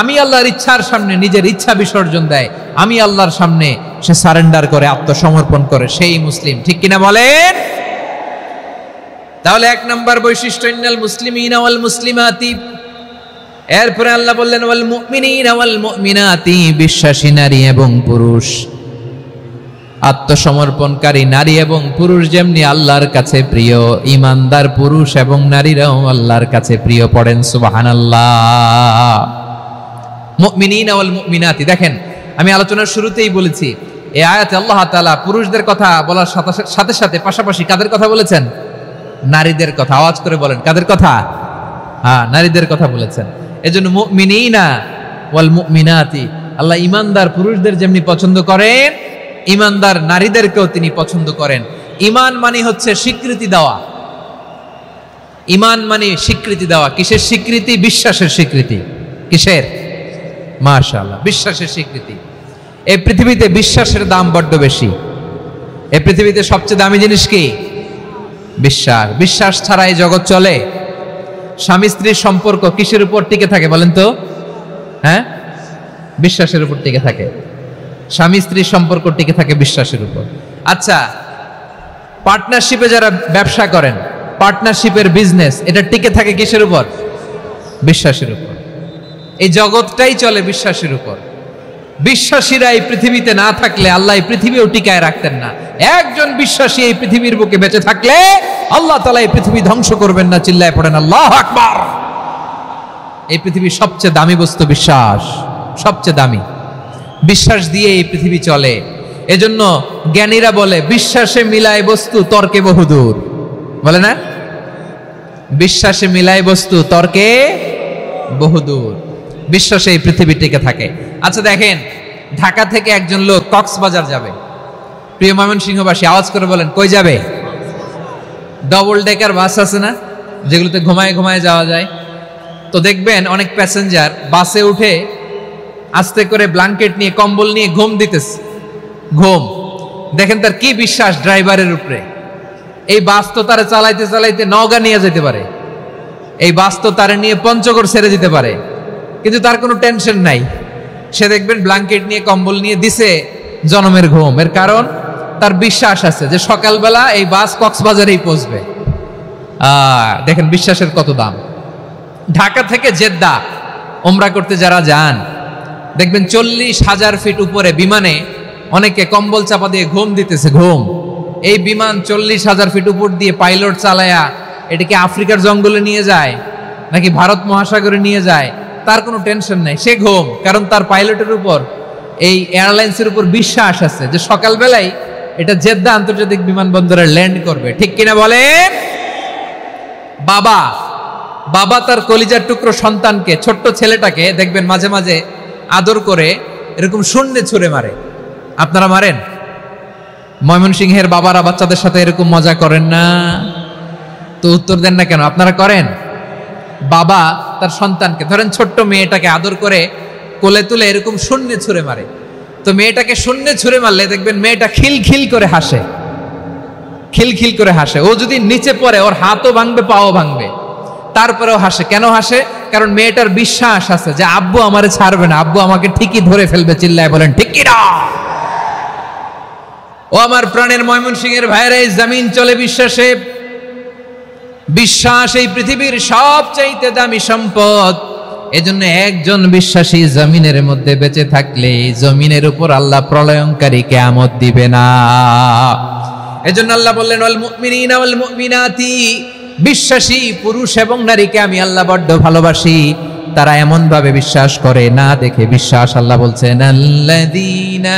Speaker 1: আমি আল্লাহর ইচ্ছার সামনে নিজের ইচ্ছা বিসর্জন দেয়, আমি আল্লাহর সামনে সে সারেন্ডার করে, আত্মসমর্পণ করে, সেই মুসলিম। ঠিক কিনা বলেন? তাহলে 1 নম্বর বৈশিষ্ট্য ইন্নাল মুসলিমিনা ওয়াল মুসলিমাতি। এরপরে আল্লাহ বললেন ওয়াল মুমিনিনা ওয়াল মুমিনাতি, বিশ্বাসী নারী এবং পুরুষ, আত্মসমর্পণকারী নারী এবং পুরুষ যেমনি আল্লাহর কাছে প্রিয়, ইমানদার পুরুষ এবং নারীরাও আল্লাহর কাছে প্রিয়। পড়েন সুবহানাল্লাহ। মুমিনিনা ওয়াল মুমিনাতি। দেখেন, আমি আলোচনার শুরুতেই বলেছি এই আয়াতে আল্লাহ তাআলা পুরুষদের কথা বলার সাথে সাথে পাশাপাশি কাদের কথা বলেছেন? নারীদের কথা। আওয়াজ করে বলেন, কাদের কথা? হ্যাঁ, নারীদের কথা বলেছেন। এজন্য মুমিনিনা ওয়াল মুমিনাতি, আল্লাহ ইমানদার পুরুষদের যেমনি পছন্দ করেন, ইমানদার নারীদেরকেও তিনি পছন্দ করেন। ঈমান মানে হচ্ছে স্বীকৃতি দেওয়া। ঈমান মানে স্বীকৃতি দেওয়া। কিসের স্বীকৃতি? বিশ্বাসের স্বীকৃতি। কিসের? মাশাআল্লাহ, বিশ্বাসের স্বীকৃতি। এই পৃথিবীতে বিশ্বাসের দাম বড্ড বেশি। এই পৃথিবীতে সবচেয়ে দামি জিনিস কি? বিশ্বাস। বিশ্বাস ছাড়া এই জগৎ চলে? স্বামী স্ত্রীর সম্পর্ক কিসের উপর টিকে থাকে বলেন তো? হ্যাঁ, বিশ্বাসের উপর টিকে থাকে। স্বামী স্ত্রীর সম্পর্ক টিকে থাকে বিশ্বাসের উপর। আচ্ছা, পার্টনারশিপে যারা ব্যবসা করেন, পার্টনারশিপের বিজনেস, এটা টিকে থাকে কিসের উপর? বিশ্বাসের উপর। এই জগৎটাই চলে বিশ্বাসের উপর। বিশ্বাসীরা এই পৃথিবীতে না থাকলে আল্লাহ এই পৃথিবীও টিকায় রাখতেন না। একজন বিশ্বাসী এই পৃথিবীর বুকে বেঁচে থাকলে আল্লাহ তাআলা এই পৃথিবী ধ্বংস করবেন না। চিল্লায় পড়েন আল্লাহু আকবার। এই পৃথিবীর সবচেয়ে দামি বস্তু বিশ্বাস, সবচেয়ে দামি। বিশ্বাস দিয়ে এই পৃথিবী চলে। এজন্য জ্ঞানীরা বলে বিশ্বাসে মিলায় বস্তু, তর্কে বহুদূর। বলে না? বিশ্বাসে মিলায় বস্তু, তর্কে বহুদূর। বিশ্বাসে এই পৃথিবী টিকে থাকে। আচ্ছা দেখেন, ঢাকা থেকে একজন লোক কক্সবাজার যাবে। প্রিয় ময়মনসিংহবাসী আওয়াজ করে বলেন, কই যাবে? ডবল ডেকার বাস আছে না, যেগুলোতে ঘুমায় ঘুমায় যাওয়া যায়। তো দেখবেন অনেক প্যাসেঞ্জার বাসে উঠে আস্তে করে ব্ল্যাঙ্কেট নিয়ে, কম্বল নিয়ে ঘুম দিতেছে। ঘুম দেখেন তার কি বিশ্বাস ড্রাইভারের উপরে। এই বাস তো তারা চালাইতে চালাইতে নওগাঁ নিয়ে যেতে পারে, এই বাস তো তারা নিয়ে পঞ্চগড় ছেড়ে দিতে পারে, কিন্তু তার কোনো টেনশন নাই। সে দেখবেন ব্ল্যাঙ্কেট নিয়ে, কম্বল নিয়ে দিছে জনমের ঘুম। এর কারণ তার বিশ্বাস আছে যে সকালবেলা এই বাস কক্সবাজারেই পৌঁছবে। দেখেন বিশ্বাসের কত দাম। ঢাকা থেকে জেদ্দা ওমরা করতে যারা যান, দেখবেন 40,000 ফিট উপরে বিমানে অনেকে কম্বল চাপা দিয়ে ঘুম দিতেছে। ঘুম। এই বিমান 40,000 ফিট উপর দিয়ে পাইলট চালায়া এটাকে আফ্রিকার জঙ্গলে নিয়ে যায় নাকি ভারত মহাসাগরে নিয়ে যায়, তার কোনো টেনশন নাই। সে ঘুম, কারণ তার পাইলটের উপর, এই এয়ারলাইন্সের উপর বিশ্বাস আছে যে সকালবেলায় এটা জেদ্দা আন্তর্জাতিক বিমানবন্দরে ল্যান্ড করবে। ঠিক কিনা বলেন? বাবা তার কলিজার টুকরো সন্তানকে, ছোট্ট ছেলেটাকে দেখবেন মাঝে মাঝে আদর করে এরকম শূন্যে ছুঁড়ে মারে। আপনারা মারেন? ময়মনসিংহের বাবারা বাচ্চাদের সাথে এরকম মজা করেন না? তো উত্তর দেন না কেন? আপনারা করেন? বাবা তার সন্তানকে, ধরেন ছোট্ট মেয়েটাকে আদর করে কোলে তুলে এরকম শূন্যে ছুঁড়ে মারে। তো মেয়েটাকে শূন্যে ছুঁড়ে মারলে দেখবেন মেয়েটা খিলখিল করে হাসে, খিলখিল করে হাসে। ও যদি নিচে পড়ে ওর হাতও ভাঙবে, পাও ভাঙবে, তারপরেও হাসে। কেন হাসে? কারণ মেয়েটার বিশ্বাস আছে যে আব্বু আমারে ছাড়বে না, আব্বু আমাকে ঠিকই ধরে ফেলবে। চিল্লায় বলেন ঠিক কি না? ও আমার প্রাণের ময়মনসিংহের ভাইরা, এই জমিন চলে বিশ্বাসে। বিশ্বাস এই পৃথিবীর সবচাইতে দামি সম্পদ। এজন্য একজন বিশ্বাসী জমিনের মধ্যে বেঁচে থাকলে জমিনের উপর আল্লাহ প্রলয়ঙ্কারী কিয়ামত দিবে না। এজন্য আল্লাহ বললেন ওয়াল মুমিনিনা ওয়াল মুমিনাতি, বিশ্বাসী পুরুষ এবং নারীকে আমি আল্লাহ বড্ড ভালোবাসি। তারা এমন ভাবে বিশ্বাস করে না দেখে বিশ্বাস। আল্লাহ বলছেন আল্লাযীনা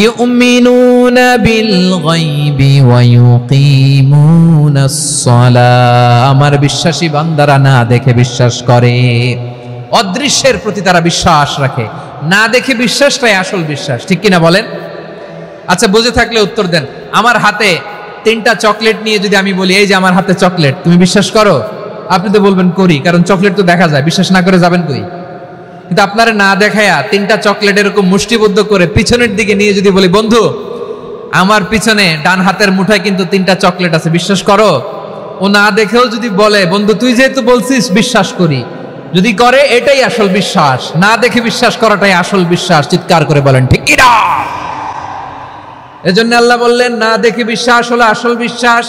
Speaker 1: ইউমিনুনা বিল গায়বি ওয়া ইউকিমুনাস সালাহ, আমার বিশ্বাসী বান্দারা না দেখে বিশ্বাস করে। অদৃশ্যের প্রতি তারা বিশ্বাস রাখে, না দেখে বিশ্বাসটাই আসল বিশ্বাস, ঠিক কিনা বলেন? আচ্ছা, বুঝে থাকলে উত্তর দেন। আমার হাতে 3টা চকলেট নিয়ে যদি আমি বলি এই যে আমার হাতে চকলেট, তুমি বিশ্বাস করো? আপনি তো বলবেন করি, কারণ চকলেট তো দেখা যায়, বিশ্বাস না করে যাবেন কই? কিন্তু আপনারা না দেখায়া 3টা চকলেট এরকম মুষ্টিবদ্ধ করে পিছনের দিকে নিয়ে যদি বলি বন্ধু আমার পিছনে ডান হাতের মুঠায় কিন্তু 3টা চকলেট আছে, বিশ্বাস করো? ও না দেখেও যদি বলে বন্ধু তুই যেহেতু বলছিস বিশ্বাস করি, যদি করে এটাই আসল বিশ্বাস, না দেখে বিশ্বাস করাটাই আসল বিশ্বাস। চিৎকার করে বলেন ঠিক কি না? এজন্য আল্লাহ বললেন না দেখে বিশ্বাস হলো আসল বিশ্বাস।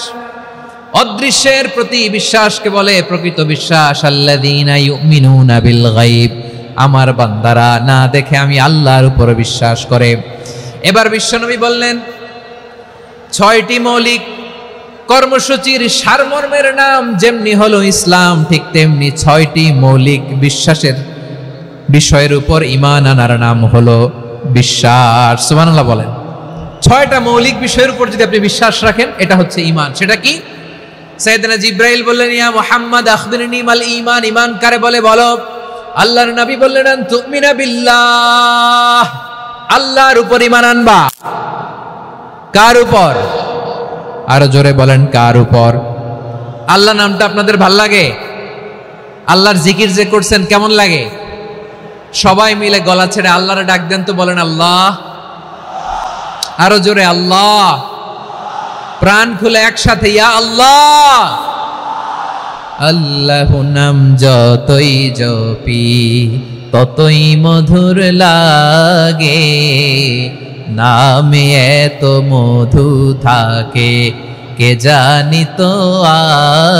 Speaker 1: অদৃশ্যের প্রতি বিশ্বাসকে বলে প্রকৃত বিশ্বাস। আল্লাযীনা ইউমিনুনা বিল গায়ব, আমার বান্দারা না দেখে আমি আল্লাহর উপর বিশ্বাস করে। এবার বিশ্বনবী বললেন 6টি মৌলিক কর্মসূচির সারমর্মের নাম যেমনি হলো ইসলাম, ঠিক তেমনি 6টি মৌলিক বিশ্বাসের বিষয়ের উপর ঈমান আনার নাম হলো বিশ্বাস। সুবহানাল্লাহ বলেন। 6টা মৌলিক বিষয়ের উপর যদি আপনি বিশ্বাস রাখেন এটা হচ্ছে ঈমান। সেটা কি? সাইয়েদনা জিবরাইল বললেন ইয়া মুহাম্মদ আখবিরনি মাল ঈমান, ঈমান কারে বলে বলো। আল্লাহর নবী বললেন আন তুমিনা বিল্লাহ, আল্লাহর উপর ঈমান আনবা। কার উপর? আরো জোরে বলেন কার উপর? আল্লাহ নামটা আপনাদের ভাল লাগে? আল্লাহর জিকির যে করছেন কেমন লাগে? সবাই মিলে গলা ছেড়ে আল্লাহরে ডাক দেন তো, বলেন আল্লাহ। আরো জোরে আল্লাহ। প্রাণ খুলে একসাথে ইয়া আল্লাহ। আল্লাহ নাম যতই জপি ততই মধুর লাগে, নামে এত মধু থাকে কে জানি তো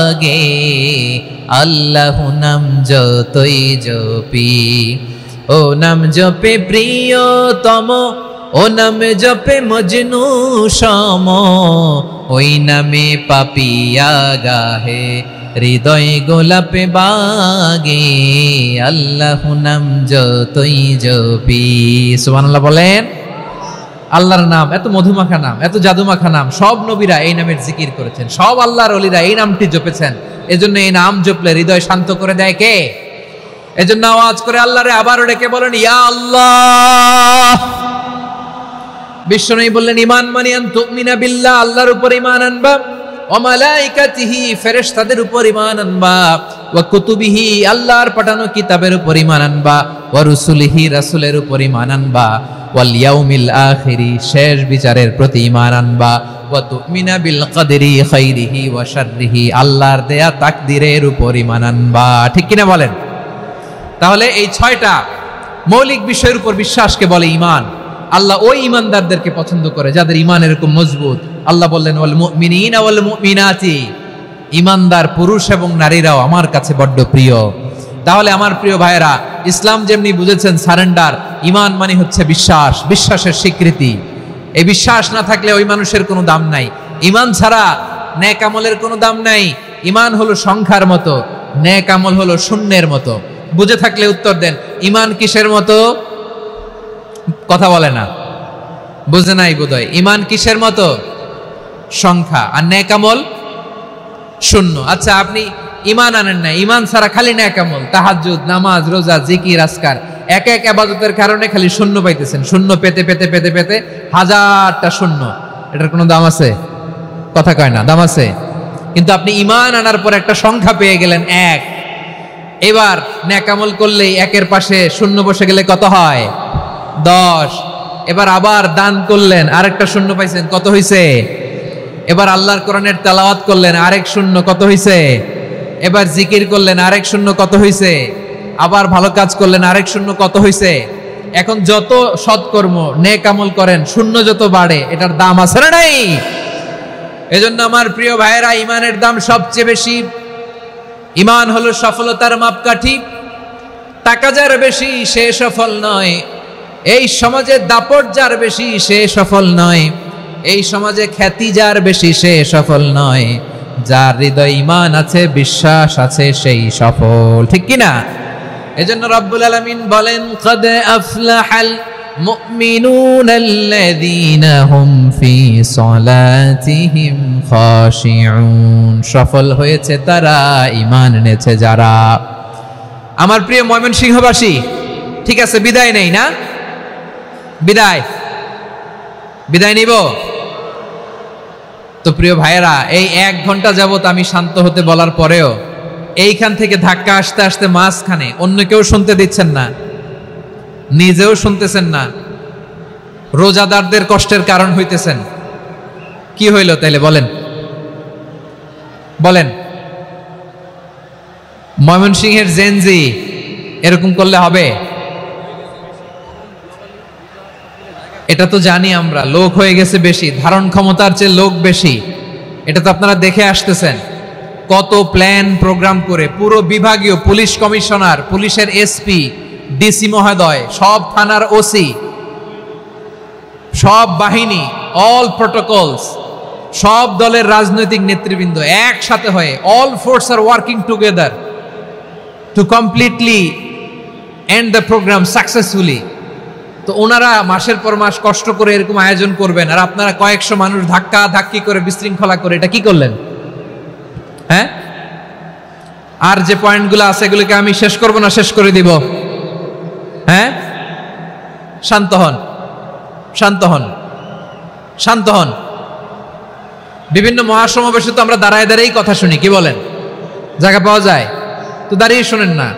Speaker 1: আগে। আল্লাহ নাম যতই জপি, ও নাম জপে প্রিয়তম, ও নামে জপে মজনু সম, ওই নামে পাপিয়া গাহে হৃদয় গোলাপে বাগে। আল্লাহ নাম যতই জপি। সুবহানাল্লাহ বলেন। আল্লাহর নাম এত মধুমাখা নাম, এত জাদুমাখা নাম, সব নবীরা এই নামের জিকির করেছেন, সব আল্লাহর ওলিরা এই নামটি জপেছেন। এজন্য এই নাম জপলে হৃদয় শান্ত করে দেয় কে? এজন্য আওয়াজ করে আল্লাহরে আবারও ডেকে বলেন ইয়া আল্লাহ। বিশ্বনবী বললেন ঈমান মানে আন তুমিনা বিল্লাহ, আল্লাহর উপর ঈমান আনবা, ওয়া মালাইকাতিহি ফেরেশতাদের উপর ঈমান আনবা, ওয়া কুতুবিহি আল্লাহর পাঠানো কিতাবের উপর ঈমান আনবা, ওয়া রুসুলিহি রাসূলের উপর ঈমান আনবা, ওয়াল ইয়াউমিল আখিরি শেষ বিচারের প্রতি ঈমান আনবা, ওয়া তুমিনা বিল কদরি খাইরিহি ওয়া শাররিহি আল্লাহর দেয়া তাকদীরের উপর ঈমান আনবা। ঠিক কিনা বলেন? তাহলে এই 6টা মৌলিক বিষয়ের উপর বিশ্বাসকে বলে ঈমান। আল্লাহ ওই ঈমানদারদেরকে পছন্দ করে যাদের ঈমান এরকম মজবুত। আল্লাহ বললেন ওয়াল মুমিনিনা ওয়াল মুমিনাতি, ঈমানদার পুরুষ এবং নারীরাও আমার কাছে বড্ড প্রিয়। তাহলে আমার প্রিয় ভাইয়েরা, ইসলাম যেমনি বুঝেছেন সারেন্ডার, ঈমান মানে হচ্ছে বিশ্বাস, বিশ্বাসের স্বীকৃতি। এই বিশ্বাস না থাকলে ওই মানুষের কোনো দাম নাই। ঈমান ছাড়া নেক আমলের কোনো দাম নাই। ঈমান হলো সংখ্যার মতো, নেক আমল হলো শূন্যের মতো। বুঝে থাকলে উত্তর দেন। ঈমান কিসের মতো? কথা বলে না, বুঝে নাই বোধহয়। ঈমান কিসের মতো? সংখ্যা। আর নেক আমল শূন্য। আচ্ছা, আপনি ঈমান আনেন না, ঈমান ছাড়া খালি নেক আমল, তাহাজ্জুদ, নামাজ, রোজা, জিকির, আজকার, এক এক ইবাদতের কারণে খালি শূন্য পাইতেছেন। শূন্য পেতে পেতে পেতে পেতে হাজারটা শূন্য। এটার কোনো দাম আছে? কথা কয় না, দাম আছে। কিন্তু আপনি ঈমান আনার পর একটা সংখ্যা পেয়ে গেলেন 1। এবার নেক আমল করলেই একের পাশে শূন্য বসে গেলে কত হয়? 10। এবার আবার দান করলেন, আরেকটা শূন্য পাইছেন, কত হইছে? এবার আল্লাহর কোরআনের তেলাওয়াত করলেন, আরেক শূন্য, কত হইছে? এবার জিকির করলেন, আরেক শূন্য, কত হইছে? আবার ভালো কাজ করলেন, আরেক শূন্য, কত হইছে? এখন যত সৎকর্ম নেক আমল করেন শূন্য যত বাড়ে, এটার দাম আছে না নাই? এজন্য আমার প্রিয় ভাইয়েরা, ঈমানের দাম সবচেয়ে বেশি। ঈমান হলো সফলতার মাপকাঠি। টাকা যার বেশি সে সফল নয়, এই সমাজে দাপট যার বেশি সে সফল নয়, এই সমাজে খ্যাতি যার বেশি সে সফল নয়, যার হৃদয়ে ঈমান আছে, বিশ্বাস আছে, সেই সফল। ঠিক কি না? এজন্য রব্বুল আলামিন বলেন, ক্বাদ আফলাহাল মুমিনুনাল্লাযীনা হুম ফি সলাতিহিম খাশিউন। সফল হয়েছে তারা, ঈমান এনেছে যারা। আমার প্রিয় ময়মনসিংহবাসী, ঠিক আছে, বিদায় নেই না? বিদায় নিব তো? প্রিয় ভাইয়েরা, এই 1 ঘন্টা যাবত আমি শান্ত হতে বলার পরেও এইখান থেকে ধাক্কা আসতে আসতে মাঝখানে অন্য কেউ শুনতে দিচ্ছেন না, নিজেও শুনতেছেন না, রোজাদারদের কষ্টের কারণ হইতেছেন। কি হইল তাইলে বলেন? ময়মনসিংহের জেনজি এরকম করলে হবে? এটা তো জানি আমরা, লোক হয়ে গেছে বেশি, ধারণ ক্ষমতার চেয়ে লোক বেশি। এটা তো আপনারা দেখে আসতেছেন, কত প্ল্যান প্রোগ্রাম করে পুরো বিভাগীয় পুলিশ কমিশনার, পুলিশের এসপি, ডিসি মহোদয়, সব থানার ওসি, সব বাহিনী, অল প্রোটোকলস, সব দলের রাজনৈতিক নেতৃবৃন্দ একসাথে হয়ে, all force are working together to completely end the programme successfully. তো ওনারা মাসের পর মাস কষ্ট করে এরকম আয়োজন করবেন, আর আপনারা কয়েকশো মানুষ ধাক্কা ধাক্কি করে বিশৃঙ্খলা করে এটা কি করলেন? হ্যাঁ, আর যে পয়েন্টগুলো আছে এগুলোকে আমি শেষ করব না শেষ করে দিব? হ্যাঁ, শান্ত হন, শান্ত হন, শান্ত হন। বিভিন্ন মহাসমাবেশে তো আমরা দাঁড়ায় দাঁড়িয়েই কথা শুনি, কি বলেন? জায়গা পাওয়া যায় তো দাঁড়িয়ে শোনেন না,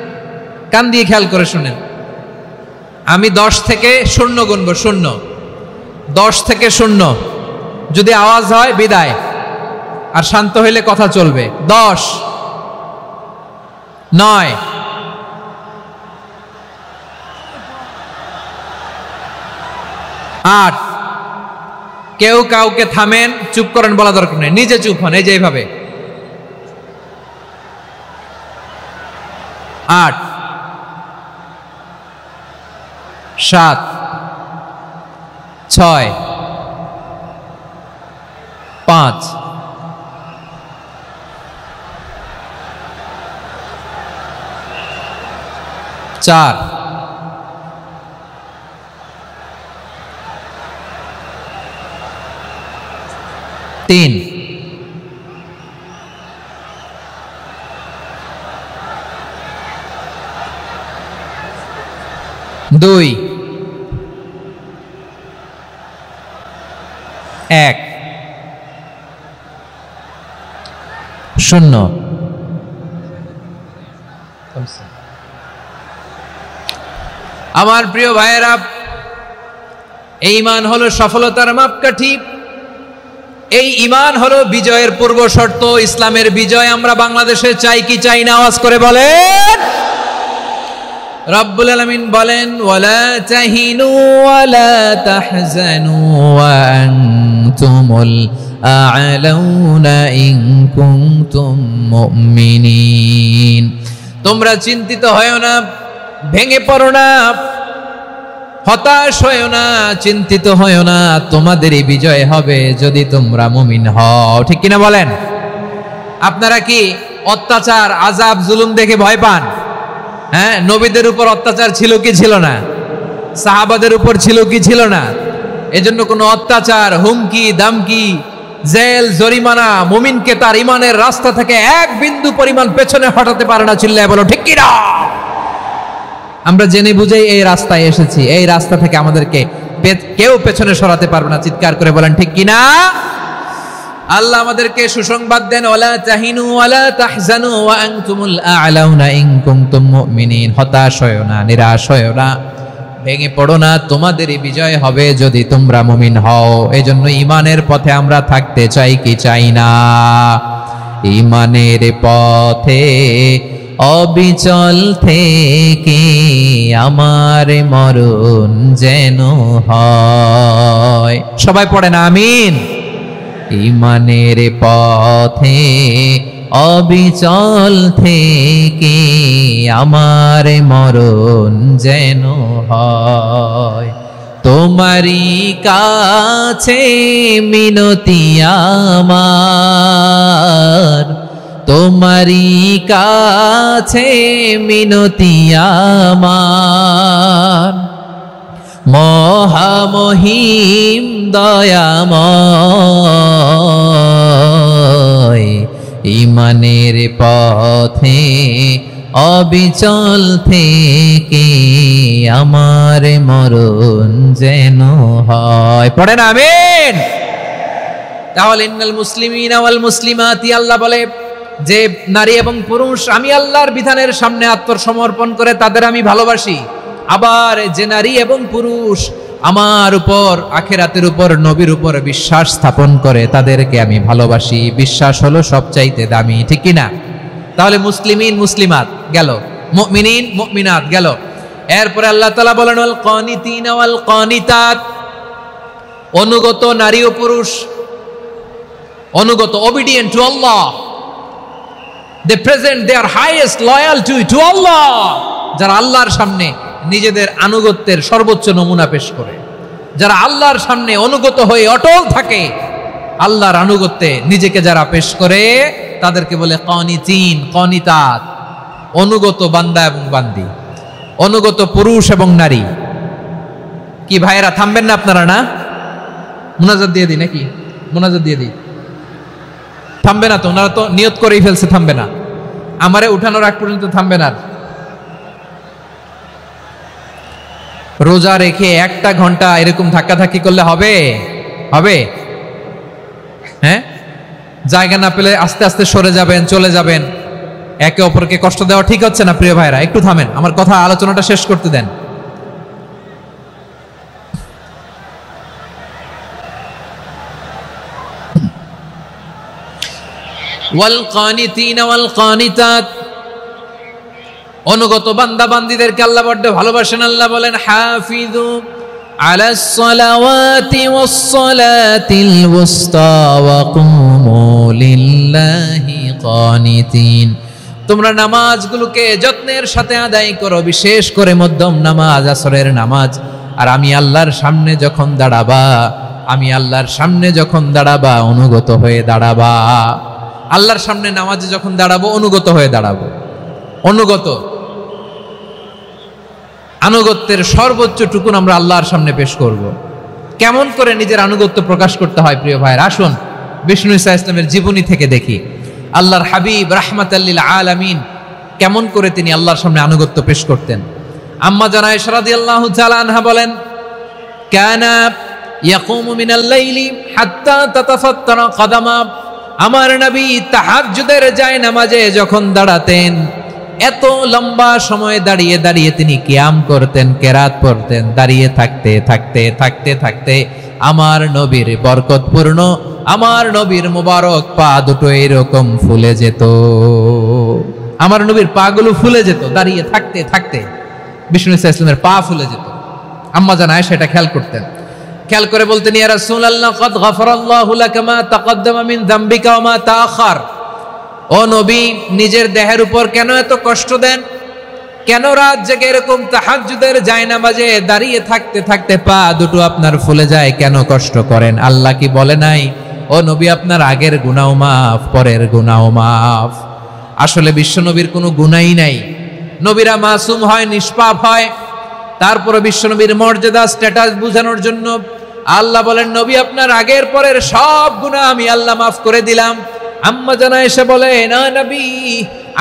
Speaker 1: কান দিয়ে খেয়াল করে শুনেন। আমি 10 থেকে 0 গুনবো, 0, 10 থেকে 0, যদি আওয়াজ হয় বিদায়, আর শান্ত হইলে কথা চলবে। 10, 9, 8, কেউ কাউকে থামেন, চুপ করেন বলা দরকার নেই, নিজে চুপ হন, এই যে এইভাবে। 8, 7, 6, 5, 4, 3, 2, 1, 0। আমার প্রিয় ভাইয়েরা, এই ঈমান হলো সফলতার মাপকাঠি, এই ঈমান হলো বিজয়ের পূর্ব শর্ত। ইসলামের বিজয় আমরা বাংলাদেশে চাই কি চাই না? আওয়াজ করে বলেন। রব্বুল আলামিন বলেন, ওয়ালা তাহিনু ওয়ালা তাহজানু ওয়া আনতুমুল আ'লাউনা ইন কুনতুম মুমিনিন। তোমরা চিন্তিত হয়ো না, ভেঙে পড়ো না, হতাশ হয়ো না, চিন্তিত হয়ো না, তোমাদেরই বিজয় হবে যদি তোমরা মুমিন হও। ঠিক কিনা বলেন? আপনারা কি অত্যাচার, আযাব, জুলুম দেখে ভয় পান? হ্যাঁ, নবীদের উপর অত্যাচার ছিল কি ছিল না? সাহাবাদের উপর ছিল কি ছিল না? এজন্য কোনো অত্যাচার, হুমকি, দামকি, জেল, জরিমানা মুমিনকে তার ঈমানের রাস্তা থেকে 1 বিন্দু পরিমাণ পেছনে হটাতে পারে না। চিল্লায় বলো ঠিক কিনা? আমরা জেনে বুঝেই এই রাস্তায় এসেছি, এই রাস্তা থেকে আমাদেরকে কেউ পেছনে সরাতে পারবে না। চিৎকার করে বলেন ঠিক কিনা? আল্লাহ আমাদেরকে সুসংবাদ দেন, ওয়ালা তাহিনু ওয়ালা তাহজানু ওয়া আনতুমুল আ'লাউনা ইন কুনতুম মুমিনিন। হতাশ হয়ো না, নিরাশ হয়ো না, ভেঙে পড়ো না, তোমাদেরই বিজয় হবে যদি তোমরা মুমিন হও। এজন্য ঈমানের পথে আমরা থাকতে চাই কি চাই না? ঈমানের পথে অবিচল থেকে আমার মরণ যেন হয়। সবাই পড়েন আমিন। ঈমানের পথে
Speaker 2: অবিচল থেকে আমার মরণ যেন হয়। তোমারই কাছে মিনতি আমার, তোমারই কাছে মিনতি আমার। মহামহিম দয়াময় ইমানের পথে অবিচল থেকে আমার মরণ যেন হয়।
Speaker 1: পড়েন আমিন। তাহলে ইন্নাল মুসলিমিনা ওয়াল মুসলিমাতি, আল্লাহ বলে যে নারী এবং পুরুষ আমি আল্লাহর বিধানের সামনে আত্মসমর্পণ করে তাদের আমি ভালোবাসি। আবার যে নারী এবং পুরুষ আমার উপর আখিরাতের উপর নবীর উপর বিশ্বাস স্থাপন করে তাদেরকে আমি ভালোবাসি। বিশ্বাস হলো সবচাইতে দামি, ঠিক কি না? তাহলে মুসলিমিন মুসলিমাত গেল, মুমিনিন মুমিনাত গেল। এরপরে আল্লাহ তাআলা বলেন ওয়াল কানিতিনা ওয়াল কানিতাত, অনুগত নারী ও পুরুষ, অনুগত, obedient to Allah, they present their highest loyalty to Allah, যারা আল্লাহর সামনে নিজেদের আনুগত্যের সর্বোচ্চ নমুনা পেশ করে, যারা আল্লাহর সামনে অনুগত হয়ে অটল থাকে, আল্লাহর আনুগত্যে নিজেকে যারা পেশ করে তাদেরকে বলে কানিতিন কানিতাত, অনুগত বান্দা এবং বান্দি, অনুগত পুরুষ এবং নারী। কি ভাইয়েরা থামবেন না আপনারা? না মুনাজাত দিয়ে দিই নাকি? মুনাজাত দিয়ে দিই। থামবে না তো? ওনারা তো নিয়ত করেই ফেলছে থামবে না। আমারে উঠানোর আগ পর্যন্ত থামবে না। রোজা রেখে 1টা ঘন্টা এরকম ধাক্কাধাক্কি করলে হবে? হবে? হ্যাঁ, জায়গা না পেলে আস্তে আস্তে সরে যাবেন, চলে যাবেন। একে অপরকে কষ্ট দেওয়া ঠিক হচ্ছে না প্রিয় ভাইরা। একটু থামেন, আমার কথা আলোচনাটা শেষ করতে দেন। ওয়াল কানিতিনা ওয়াল কানিতাত, অনুগত বান্দা বান্দীদেরকে আল্লাহ বড় ভালোবাসেন। আল্লাহ বলেন হাফিজু আলাস সালাওয়াতি ওয়াস সালাতিল ওয়াসতা ওয়া কুমু লিল্লাহি কানিতিন, তোমরা নামাজগুলোকে যত্নের সাথে আদায় করো, বিশেষ করে মধ্যম নামাজ, আসরের নামাজ। আর আমি আল্লাহর সামনে যখন দাঁড়াবা, আমি আল্লাহর সামনে যখন দাঁড়াবা অনুগত হয়ে দাঁড়াবা। আল্লাহর সামনে নামাজে যখন দাঁড়াবো অনুগত হয়ে দাঁড়াবো। অনুগত, আনুগত্যের সর্বোচ্চ টুকুন আমরা আল্লাহর সামনে পেশ করব। কেমন করে নিজের আনুগত্য প্রকাশ করতে হয় প্রিয় ভাইয়ের, আসুন বিষ্ণু ঈসা ইসলামের জীবনী থেকে দেখি। আল্লাহর হাবিব রাহমাতাল লিল আলামিন কেমন করে তিনি আল্লাহর সামনে আনুগত্য পেশ করতেন। আম্মা জানা আয়েশা রাদিয়াল্লাহু তাআলা আনহা বলেন, কানা ইয়াকুমু মিনাল লাইলি হাত্তা তাতাফাত্তারা কদামা, আমার নবী তাহাজ্জুদের জায়নামাজে যখন দাঁড়াতেন এত লম্বা সময় দাঁড়িয়ে দাঁড়িয়ে তিনি কিয়াম করতেন, কেরাত পড়তেন। দাঁড়িয়ে থাকতে থাকতে থাকতে থাকতে আমার নবীর বরকতপূর্ণ, আমার নবীর মুবারক পা দুটো এরকম ফুলে যেত। আমার নবীর পা গুলো ফুলে যেত দাঁড়িয়ে থাকতে থাকতে। বিষ্ণু ঈসা ইসলামের পা ফুলে যেত। আম্মা জান আয়েশা এটা খেয়াল করতেন। খেয়াল করে বলতেন, ইয়া রাসূলুল্লাহ কদ গফারাল্লাহু লাকা মা তাকদ্দামা মিন যামবিকা ওয়া মা তাআখার। ও নবী, নিজের দেহের উপর কেন এত কষ্ট দেন? কেন রাত জেগে এরকম তাহাজ্জুদের জায়নামাজে দাঁড়িয়ে থাকতে থাকতে পা দুটো আপনার ফুলে যায়? কেন কষ্ট করেন? আল্লাহ কি বলে নাই ও নবী আপনার আগের গুনাহ মাফ, পরের গুনাহ মাফ? আসলে বিশ্বনবীর কোনো গুনাহই নাই। নবীরা মাসুম হয়, নিষ্পাপ হয়। তারপরে বিশ্বনবীর মর্যাদা স্ট্যাটাস বোঝানোর জন্য আল্লাহ বলেন, নবী আপনার আগের পরের সব গুনাহ আমি আল্লাহ মাফ করে দিলাম। আম্মা জান আয়েশা বলে, না নবী,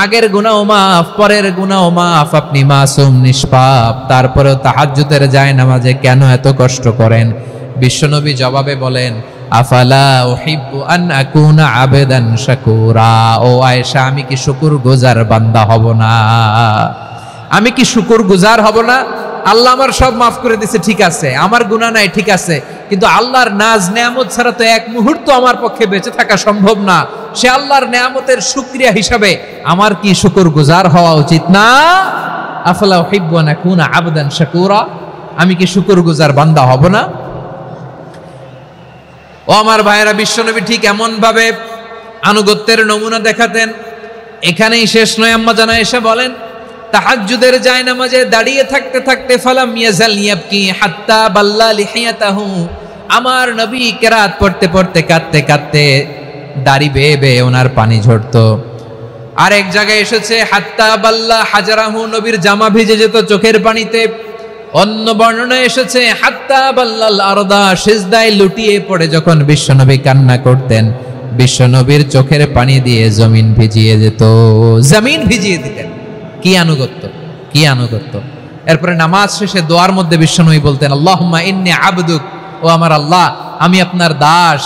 Speaker 1: আগের গুনাহ মাফ, পরের গুনাহ মাফ, আপনি মাসুম নিষ্পাপ, তারপরেও তাহাজ্জুদের জায়নামাজে কেন এত কষ্ট করেন? বিশ্বনবী জবাবে বলেন, আফালা উহিব্বু আন আকুনা আবেদান শাকুরা। ও আয়েশা, আমি কি শুকরগুজার বান্দা হব না? আমি কি শুকরগুজার হব না? আল্লাহ আমার সব মাফ করে দিয়েছে, ঠিক আছে, আমার গুনাহ নাই, ঠিক আছে, কিন্তু আল্লাহর নাজ নেয়ামত ছাড়া তো এক মুহূর্ত আমার পক্ষে বেঁচে থাকা সম্ভব না। সে আল্লাহর নেয়ামতের শুকরিয়া হিসাবে আমার কি শুকরগুজার হওয়া উচিত না? আফালা উহিব্বু আন আকুনা আবদান শাকুরা, আমি কি শুকরগুজার বান্দা হব না? ও আমার ভাইয়েরা, বিশ্বনবী ঠিক এমন ভাবে আনুগত্যের নমুনা দেখাতেন। এখানেই শেষ নয়, আম্মা জানা এসে বলেন তাহাজ্জুদের জায়নামাজে দাঁড়িয়ে থাকতে থাকতে ফালাম ইয়াজাল ইয়াবকি হাত্তা বাল্লা লিহিয়াতাহু, আমার নবী কেরাত পড়তে পড়তে কাঁদতে কাঁদতে দাড়ি বেয়ে বেয়ে ওনার পানি ঝরতো। আর এক জায়গায় এসেছে হাত্তা বাল্লা হাজারাহু, নবীর জামা ভিজে যেত চোখের পানিতে। অন্য বর্ণনায় এসেছে হাত্তা বাল্লাল আরদা, সিজদায় লুটিয়ে পড়ে যখন বিশ্বনবী কান্না করতেন বিশ্বনবীর চোখের পানি দিয়ে জমিন ভিজিয়ে যেত, জমিন ভিজিয়ে দিতেন। কি আনুগত্য, কি আনুগত্য। এরপরে নামাজ শেষে দোয়ার মধ্যে বিশ্বনবী বলতেন আল্লাহুম্মা ইন্নী আবদুক, ও আমার আল্লাহ আমি আপনার দাস,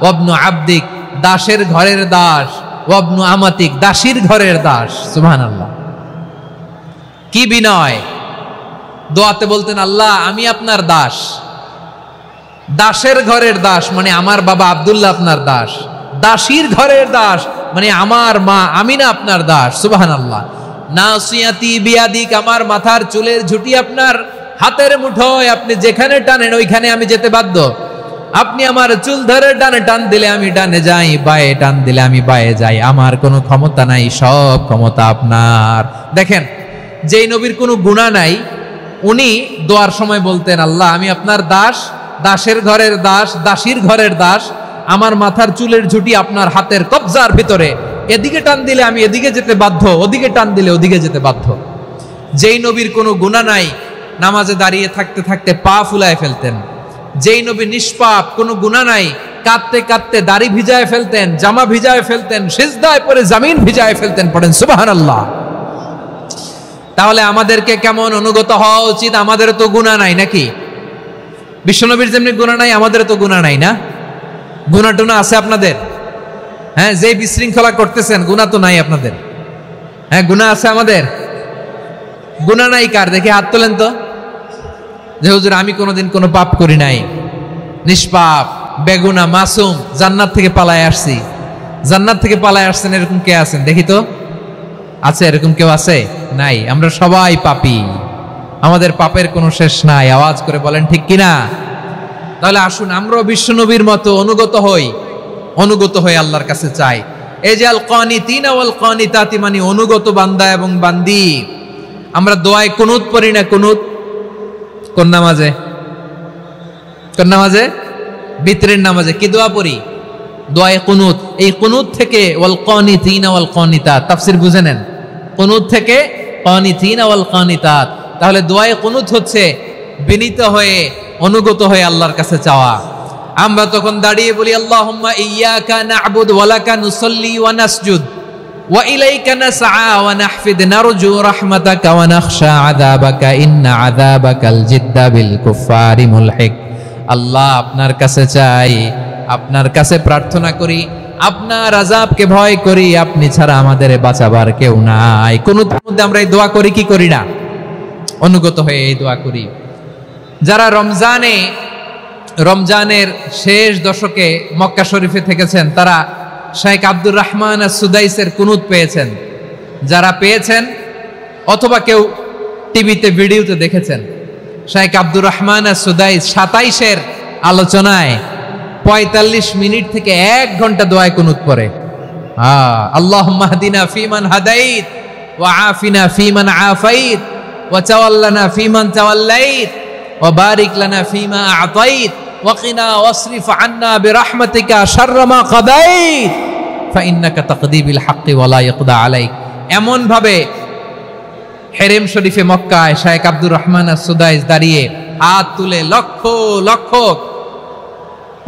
Speaker 1: ওয়াবনু আবদিক, দাসের ঘরের দাস, ওয়াবনু আমাতিক, দাসীর ঘরের দাস। সুবহানাল্লাহ, কি বিনয়। দোয়াতে বলতেন আল্লাহ আমি আপনার দাস, দাসের ঘরের দাস মানে আমার বাবা আব্দুল্লাহ আপনার দাস, দাসীর ঘরের দাস মানে আমার মা আমিনা আপনার দাস। সুবহানাল্লাহ। নাসিয়াতি বিয়াদিক, আমার মাথার চুলের ঝুঁটি আপনার হাতের মুঠোয়, আপনি যেখানে টানেন ওইখানে আমি যেতে বাধ্য। আপনি আমার চুল ধরে ডানে টান দিলে আমি ডানে যাই, বায়ে টান দিলে আমি বায়ে যাই, আমার কোনো ক্ষমতা নাই, সব ক্ষমতা আপনার। দেখেন, যেই নবীর কোনো গুনাহ নাই উনি দোয়ার সময় বলতেন আল্লাহ আমি আপনার দাস, দাসের ঘরের দাস, দাসীর ঘরের দাস, আমার মাথার চুলের ঝুঁটি আপনার হাতের কবজার ভিতরে, এদিকে টান দিলে আমি এদিকে যেতে বাধ্য, ওদিকে টান দিলে ওদিকে যেতে বাধ্য। যেই নবীর কোনো গুনাহ নাই নামাজে দাঁড়িয়ে থাকতে থাকতে পা ফুলায় ফেলতেন। যেই নবী নিষ্পাপ, কোনো গুনাহ নাই, কাঁদতে কাঁদতে দাড়ি ভিজায় ফেলতেন, জামা ভিজায় ফেলতেন, সিজদায় পড়ে জমিন ভিজায় ফেলতেন। পড়েন সুবহানাল্লাহ। তাহলে আমাদেরকে কেমন অনুগত হওয়া উচিত? আমাদের তো গুনাহ নাই নাকি? বিশ্বনবীর যেমনি গুনাহ নাই আমাদের তো গুনাহ নাই না? গুনাহ টুনা আছে আপনাদের? হ্যাঁ, যে বিশৃঙ্খলা করতেছেন গুনাহ তো নাই আপনাদের? হ্যাঁ, গুনাহ আছে আমাদের? গুনাহ নাই কার? দেখে হাত তোলেন তো, যে হুজুর আমি কোনোদিন কোনো পাপ করি নাই, নিষ্পাপ, বেগুনা, মাসুম, জান্নাত থেকে পালায় আসছি। জান্নাত থেকে পালায় আসছেন এরকম কে আছেন দেখি তো? আছে এরকম কেউ? আছে? নাই। আমরা সবাই পাপী, আমাদের পাপের কোনো শেষ নাই। আওয়াজ করে বলেন ঠিক কিনা? তাহলে আসুন আমরাও বিশ্বনবীর মতো অনুগত হই, অনুগত হয়ে আল্লাহর কাছে চাই। এই যে আল কানিতিনা ওয়াল কানিতাতি মানে অনুগত বান্দা এবং বান্দি। আমরা দোয়ায় কুনুত পড়ি না? কুনুত কোন নামাজে? কোন নামাজে? বিতরের নামাজে কি দোয়া পড়ি? দোয়ায়ে কুনুত। এই কুনুত থেকে ওয়াল কানিতিনা ওয়াল কানিতাত তাফসীর বুঝে নেন। কুনুত থেকে কানিতিনা ওয়াল কানিতাত। তাহলে দোয়ায়ে কুনুত হচ্ছে বিনীত হয়ে অনুগত হয়ে আল্লাহর কাছে চাওয়া। আমরা তখন দাঁড়িয়ে বলি আল্লাহুম্মা ইয়্যাকা না'বুদু ওয়া লাকা নুসাল্লি ওয়া নাসজুদ ওয়া ইলাইকা নাসআ ওয়া নাহফিদ নারজু রাহমাতাকা ওয়া নাখশা আযাবাকা ইন্না আযাবাকাল জিদ্দা বিল কুফফারি মুলহিক। আল্লাহ আপনার কাছে চাই, আপনার কাছে প্রার্থনা করি, আপনার আযাবকে ভয় করি, আপনি ছাড়া আমাদের বাঁচাবার কেউ নাই। কুনুতের মধ্যে আমরা এই দোয়া করি কি করি না? অনুগত হয়ে এই দোয়া করি। যারা রমজানের শেষ দশকে মক্কা শরীফে থেকেছেন তারা শাইখ আব্দুর রহমান আস-সুদাইসের কুনুত পেয়েছেন। যারা পেয়েছেন অথবা কেউ টিভিতে ভিডিওতে দেখেছেন, শাইখ আব্দুর রহমান আস-সুদাইস 27-এর আলোচনায় 45 মিনিট থেকে 1 ঘন্টা দোয়ায় কুনুত পড়ে। আল্লাহুম্মা হদিনা ফিমান হাদাইত ওয়া আফিনা ফিমান আফাইত ওয়া তাওয়াল্লানা ফিমান তাওয়াল্লাইত ওয়া বারিক লানা ফিমা আ'তাইত ওয়া কিনা ওয়াসরিফ আন্না বিরহমাতিকা শাররা মা কাদাইত ফাইন্নাকা তাকদি বিল হাক্কি ওয়া লা ইয়াকদা আলাইক। এমন ভাবে হেরেম শরীফে মক্কায় শাইখ আব্দুর রহমান আস-সুদাইস দাঁড়িয়ে হাত তুলে লক্ষ লক্ষ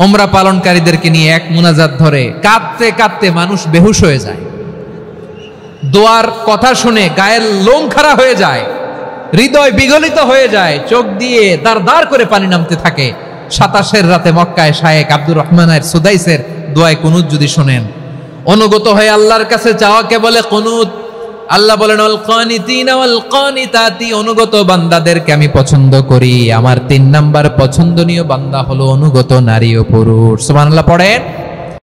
Speaker 1: উমরা পালনকারীদেরকে নিয়ে এক মুনাজাত ধরে কাঁদতে কাঁদতে মানুষ বেহুশ হয়ে যায়। দোয়ার কথা শুনে গায়ের লোম খাড়া হয়ে যায়, হৃদয় বিগলিত হয়ে যায়, চোখ দিয়ে দাঁড় দাঁড় করে পানি নামতে থাকে। 27-এর রাতে মক্কায় শাইখ আব্দুর রহমান আস-সুদাইসের দোয়ায় কুনুত যদি শুনেন, অনুগত হয়ে আল্লাহর কাছে চাওয়াকে বলে কুনুত। আল্লাহ বলেন আল কানিতিনা ওয়াল কানিতাতি, অনুগত বান্দাদেরকে আমি পছন্দ করি। আমার 3 নাম্বার পছন্দনীয় বান্দা হলো অনুগত নারী ও পুরুষ। সুবহানাল্লাহ পড়েন।